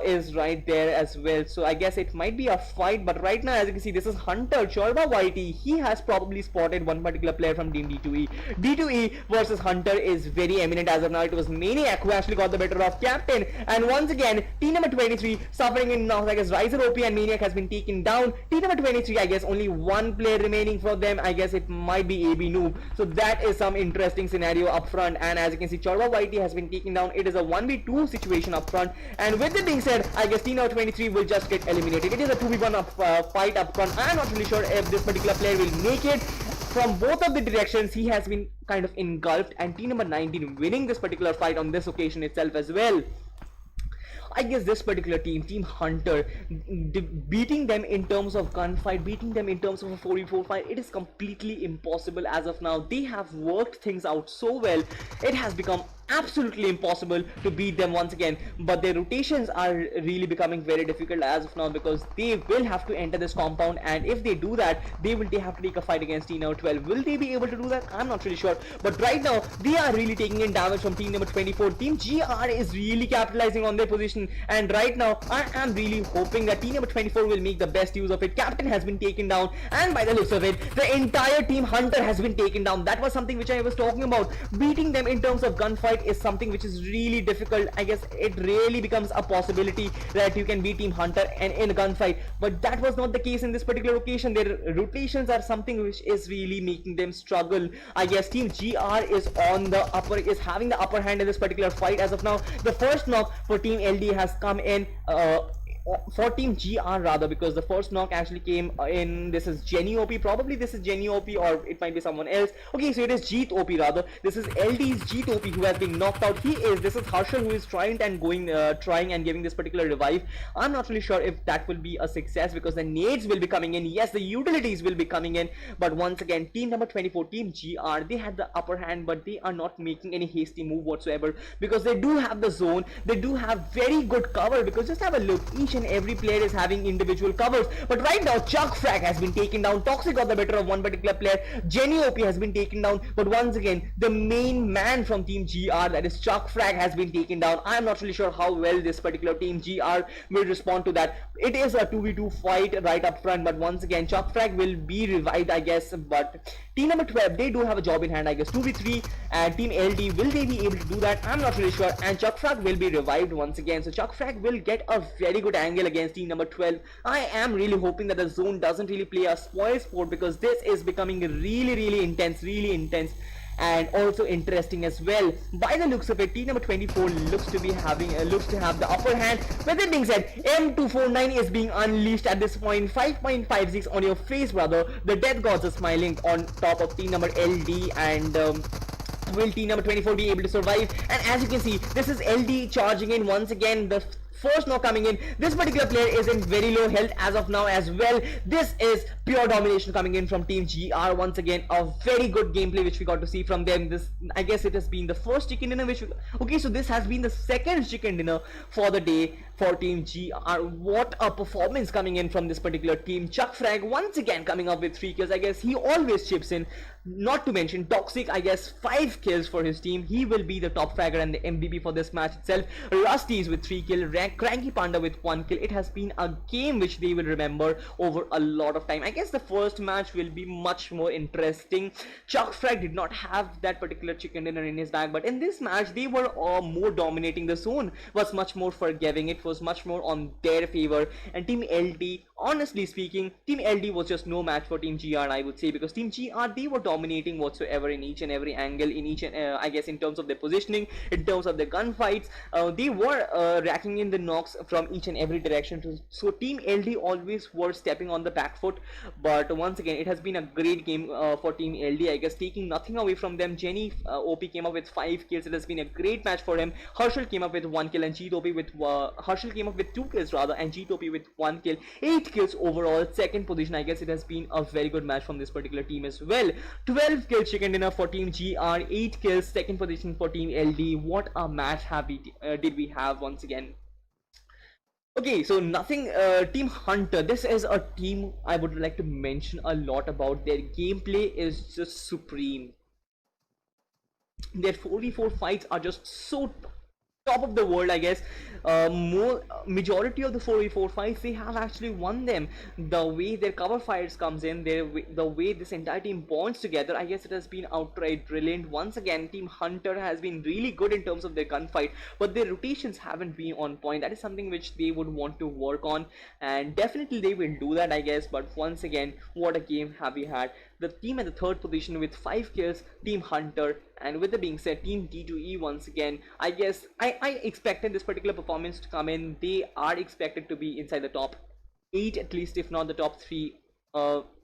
is right there as well, so I guess it might be a fight. But right now, as you can see, this is Hunter Chorba YT. He has probably spotted one particular player from team D2E. D2E versus Hunter is very eminent as of now. It was Maniac who actually got the better of Captain, and once again, team number 23 suffering in now. I guess Riser OP and Maniac has been taken down. Team number 23, I guess only one player remaining for them. I guess it might be AB Noob. So that is some interesting scenario up front, and as you can see, Chorba YT has been taken down. It is a 1v2 situation up front, and with it being said, I guess team number 23 will just get eliminated. It is a 2v1 fight up front. I am not really sure if this particular player will make it. From both of the directions, he has been kind of engulfed, and team number 19 winning this particular fight on this occasion itself as well. I guess this particular team, Team Hunter, beating them in terms of gunfight, beating them in terms of a 4v4 fight, it is completely impossible as of now. They have worked things out so well, it has become absolutely impossible to beat them once again. But their rotations are really becoming very difficult as of now, because they will have to enter this compound, and if they do that, they have to take a fight against team number 12. Will they be able to do that? I'm not really sure, but right now they are really taking in damage from team number 24. Team GR is really capitalizing on their position, and right now I am really hoping that team number 24 will make the best use of it. Captain has been taken down, and by the looks of it, the entire team Hunter has been taken down. That was something which I was talking about. Beating them in terms of gunfight is something which is really difficult. I guess it really becomes a possibility that you can beat team Hunter and in a gunfight, but that was not the case in this particular occasion. Their rotations are something which is really making them struggle. I guess team GR is having the upper hand in this particular fight as of now. The first knock for team LD has come in for team GR rather, because the first knock actually came in. This is Jenny OP, probably this is Jenny OP, or it might be someone else. Okay, so it is Jeet OP rather. This is LD's Jeet OP who has been knocked out. This is Harshal who is trying and giving this particular revive. I'm not really sure if that will be a success, because the nades will be coming in. Yes, the utilities will be coming in, but once again, team number 24, team GR, they had the upper hand, but they are not making any hasty move whatsoever, because they do have the zone, they do have very good cover, because just have a look, each and every player is having individual covers. But right now, Chuck Frag has been taken down. Toxic got the better of one particular player. Jenny OP has been taken down, but once again, the main man from team GR, that is Chuck Frag, has been taken down. I am not really sure how well this particular team GR will respond to that. It is a 2v2 fight right up front, but once again, Chuck Frag will be revived, I guess. But team number 12, they do have a job in hand, I guess. 2v3, and team LD, will they be able to do that? I'm not really sure. And Chuck Frag will be revived once again, so Chuck Frag will get a very good angle against team number 12. I am really hoping that the zone doesn't really play a spoil sport, because this is becoming really intense and also interesting as well. By the looks of it, team number 24 looks to have the upper hand. With it being said, M249 is being unleashed at this point. 5.56 on your face, brother. The death gods are smiling on top of team number LD, and will team number 24 be able to survive? And as you can see, this is LD charging in once again. The first knock coming in. This particular player is in very low health as of now as well. This is pure domination coming in from team GR once again. A very good gameplay which we got to see from them. This, I guess it has been the first chicken dinner okay, so this has been the second chicken dinner for the day for team GR. What a performance coming in from this particular team. Chuck Frag once again coming up with 3 kills. I guess he always chips in. Not to mention Toxic, I guess 5 kills for his team. He will be the top fragger and the MVP for this match itself. Rusty's with 3 kills, Cranky Panda with 1 kill. It has been a game which they will remember over a lot of time. I guess the first match will be much more interesting. Chuck Frag did not have that particular chicken dinner in his bag, but in this match they were more dominating. The zone was much more forgiving. It was much more on their favor, and Team LD, honestly speaking, Team LD was just no match for Team GR, I would say, because Team GR, they were dominating whatsoever in each and every angle, in each and I guess in terms of their positioning, in terms of their gunfights. They were racking in the knocks from each and every direction. So Team LD always were stepping on the back foot. But once again, it has been a great game for Team LD, I guess, taking nothing away from them. Jenny OP came up with 5 kills. It has been a great match for him. Herschel came up with 1 kill, and Jeet OP with Herschel came up with 2 kills rather, and Jeet OP with 1 kill. 8 kills overall, second position. I guess it has been a very good match from this particular team as well. 12 kills chicken dinner for Team GR, 8 kills, second position for Team LD. What a match did we have once again. Okay, so nothing, Team Hunter, this is a team I would like to mention a lot about. Their gameplay is just supreme. Their 4v4 fights are just so top of the world, I guess. Majority of the 4v4 fights, they have actually won them. The way their cover fires comes in, the way this entire team bonds together, I guess it has been outright brilliant. Once again, Team Hunter has been really good in terms of their gunfight, but their rotations haven't been on point. That is something which they would want to work on, and definitely they will do that, I guess. But once again, what a game have we had. The team at the third position with 5 kills, Team Hunter. And with that being said, Team D2E once again, I guess I expected this particular performance to come in. They are expected to be inside the top 8 at least, if not the top 3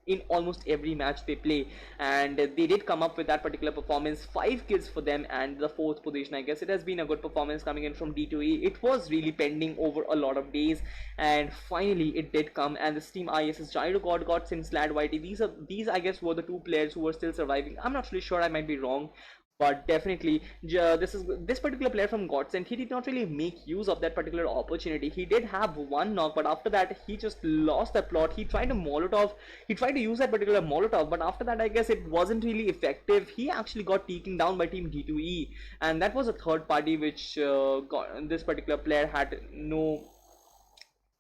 in almost every match they play, and they did come up with that particular performance. 5 kills for them, and the 4th position. I guess it has been a good performance coming in from D2E. It was really pending over a lot of days, and finally it did come. And this Team ISS, Gyro God, Godson, Slad Whitey, these I guess were the 2 players who were still surviving. I'm not really sure, I might be wrong, but definitely this particular player from Godsend, he did not really make use of that particular opportunity. He did have 1 knock, but after that he just lost the plot. He tried to use that particular Molotov, but after that I guess it wasn't really effective. He actually got taken down by Team D2E, and that was a third party which this particular player had no,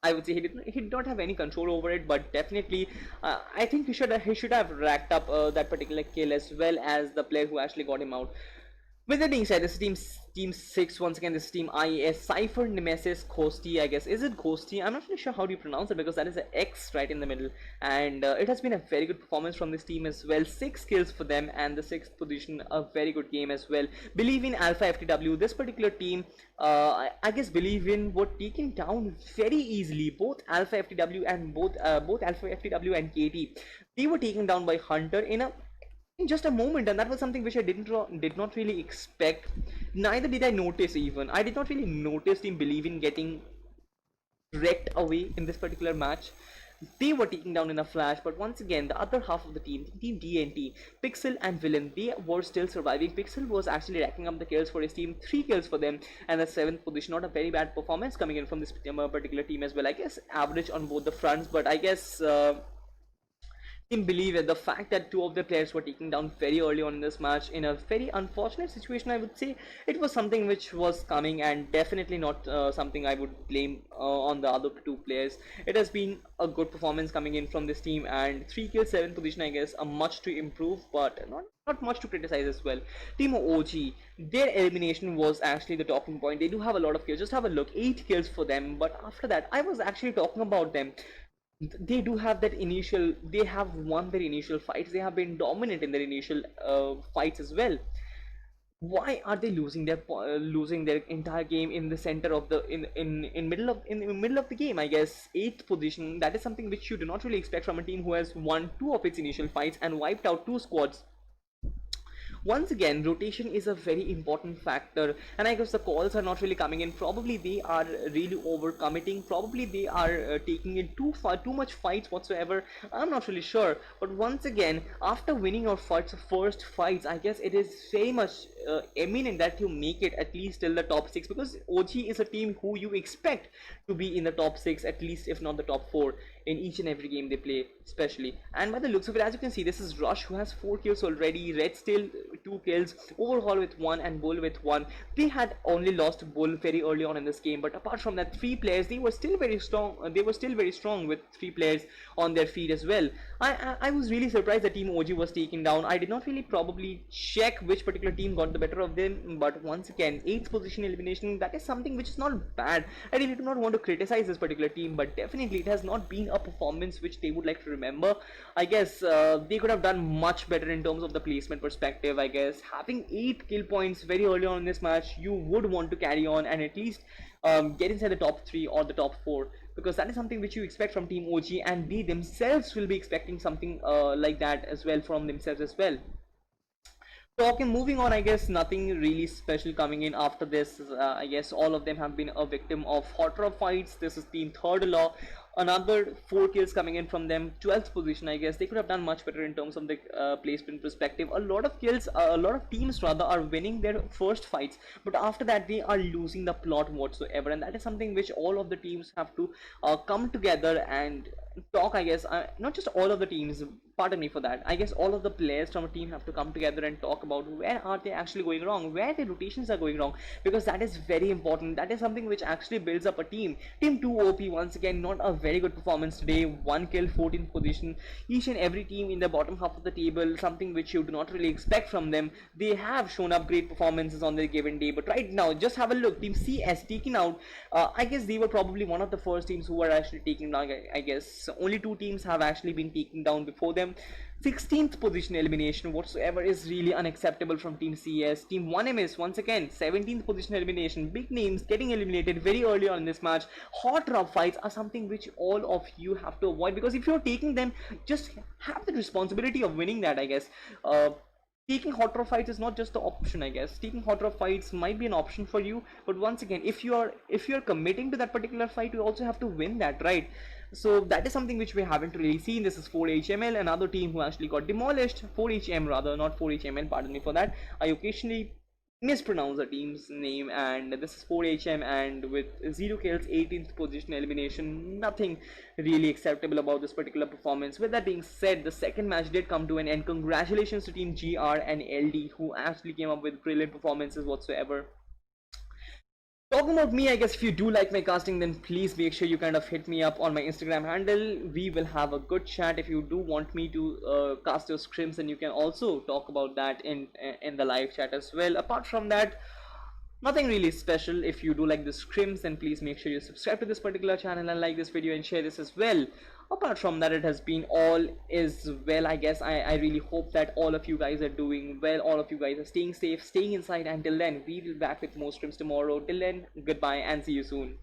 I would say he did not have any control over it. But definitely I think he should have racked up that particular kill, as well as the player who actually got him out. With that being said, this is Team 6 once again. This is Team IES, Cypher, Nemesis, Ghosty, I guess. Is it Ghosty? I'm not really sure how do you pronounce it, because that is an X right in the middle. And it has been a very good performance from this team as well. 6 kills for them, and the 6th position, a very good game as well. Believe in Alpha FTW. This particular team, I guess Believe in were taken down very easily. Both Alpha FTW and both Alpha FTW and KT, they were taken down by Hunter in just a moment, and that was something which I did not really expect. Neither did I notice. Even I did not really notice Team Believe in getting wrecked away in this particular match. They were taken down in a flash. But once again, the other half of the team, Team DNT, Pixel and Villain, they were still surviving. Pixel was actually racking up the kills for his team, 3 kills for them, and the 7th position. Not a very bad performance coming in from this particular team as well. I guess average on both the fronts, but I guess Believe it, the fact that 2 of the players were taken down very early on in this match in a very unfortunate situation, I would say, it was something which was coming, and definitely not something I would blame on the other 2 players. It has been a good performance coming in from this team, and 3 kills, 7th position, I guess, a much to improve, but not much to criticize as well. Team OG, their elimination was actually the talking point. They do have a lot of kills. Just have a look, 8 kills for them. But after that, I was actually talking about them. They do have that initial, they have won their initial fights. They have been dominant in their initial fights as well. Why are they losing their entire game in the center of the in middle of the game? I guess 8th position. That is something which you do not really expect from a team who has won 2 of its initial fights and wiped out 2 squads. Once again, rotation is a very important factor, and I guess the calls are not really coming in. Probably they are really overcommitting. Probably they are taking in too much fights whatsoever. I'm not really sure. But once again, after winning your first fights, I guess it is very much eminent that you make it at least till the top 6, because OG is a team who you expect to be in the top 6 at least, if not the top 4. in each and every game they play, especially. And by the looks of it, as you can see, this is Rush who has 4 kills already, Red still 2 kills, Overhaul with 1, and Bull with 1. They had only lost Bull very early on in this game, but apart from that, 3 players, they were still very strong. They were still very strong with 3 players on their feet as well. I was really surprised that Team OG was taken down. I did not really probably check which particular team got the better of them, but once again, 8th position elimination, that is something which is not bad. I really do not want to criticize this particular team, but definitely it has not been a performance which they would like to remember. I guess they could have done much better in terms of the placement perspective. I guess having 8 kill points very early on in this match, you would want to carry on and at least get inside the top 3 or the top 4, because that is something which you expect from Team OG, and they themselves will be expecting something like that as well from themselves as well. Moving on, I guess nothing really special coming in after this. I guess all of them have been a victim of hot rod fights. This is Team Third Law. Another 4 kills coming in from them, 12th position. I guess they could have done much better in terms of the placement perspective. A lot of kills, a lot of teams rather, are winning their first fights, but after that they are losing the plot whatsoever, and that is something which all of the teams have to come together and talk. I guess not just all of the teams, pardon me for that, I guess all of the players from a team have to come together and talk about where are they actually going wrong, where their rotations are going wrong, because that is very important. That is something which actually builds up a team. Team 2 OP, once again, not a very good performance today. 1 kill, 14th position. Each and every team in the bottom half of the table, something which you do not really expect from them. They have shown up great performances on their given day, but right now, just have a look. Team CS taken out. I guess they were probably one of the first teams who were actually taken down. I guess only 2 teams have actually been taken down before them. 16th position elimination whatsoever is really unacceptable from Team CS. Team 1MS, once again, 17th position elimination. Big names getting eliminated very early on in this match. Hot rub fights are something which all of you have to avoid, because if you're taking them, just have the responsibility of winning that. I guess taking hot rod fights is not just the option. I guess taking hot rod fights might be an option for you, but once again, if you're committing to that particular fight, you also have to win that, right? So that is something which we haven't really seen. This is 4HML, another team who actually got demolished. 4HM rather, not 4HML, pardon me for that. I occasionally mispronounce the team's name, and this is 4HM, and with 0 kills, 18th position elimination. Nothing really acceptable about this particular performance. With that being said, the second match did come to an end. Congratulations to Team GR and LD, who actually came up with brilliant performances whatsoever. Talking about me, I guess if you do like my casting, then please make sure you kind of hit me up on my Instagram handle. We will have a good chat. If you do want me to cast your scrims, then you can also talk about that in the live chat as well. Apart from that, nothing really special. If you do like the scrims, then please make sure you subscribe to this particular channel and like this video and share this as well. Apart from that, it has been all is well. I guess I really hope that all of you guys are doing well, all of you guys are staying safe, staying inside. Until then, we will be back with more scrims tomorrow. Till then, goodbye and see you soon.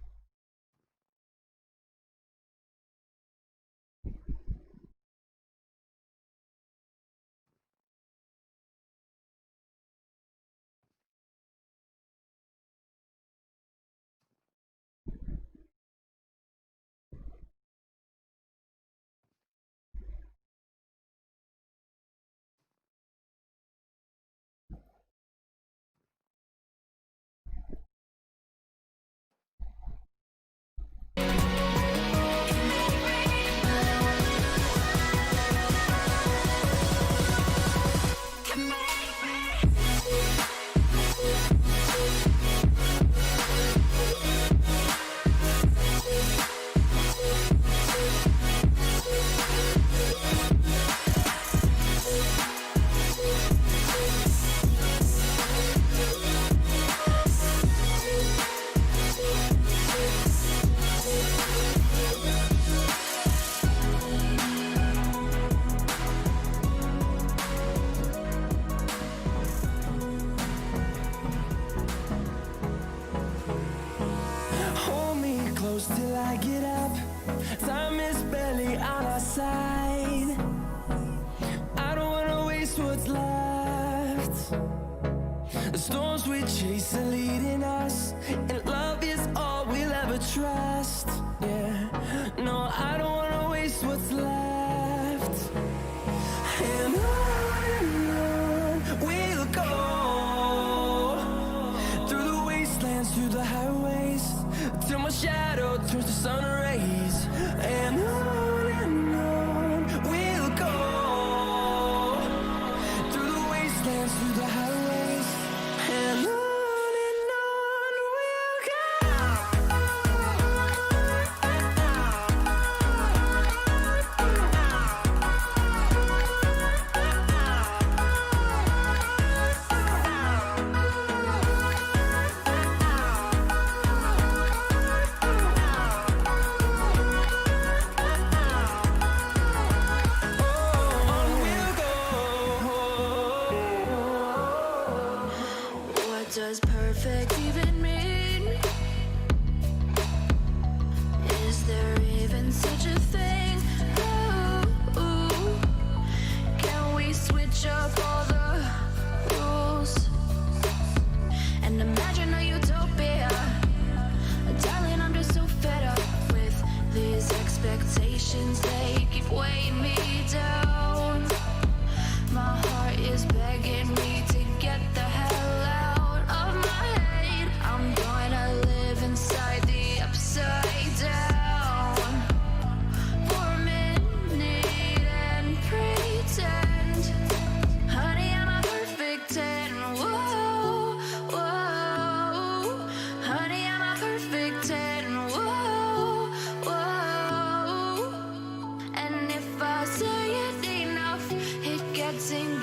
Hold me close till I get up. Time is barely on our side. I don't wanna waste what's left. The storms we chase are leading us, and love is all we'll ever trust. Yeah, no, I don't wanna waste what's left. And on we'll go, through the wastelands, through the highways, till my shadow turns to sun rays. And on waiting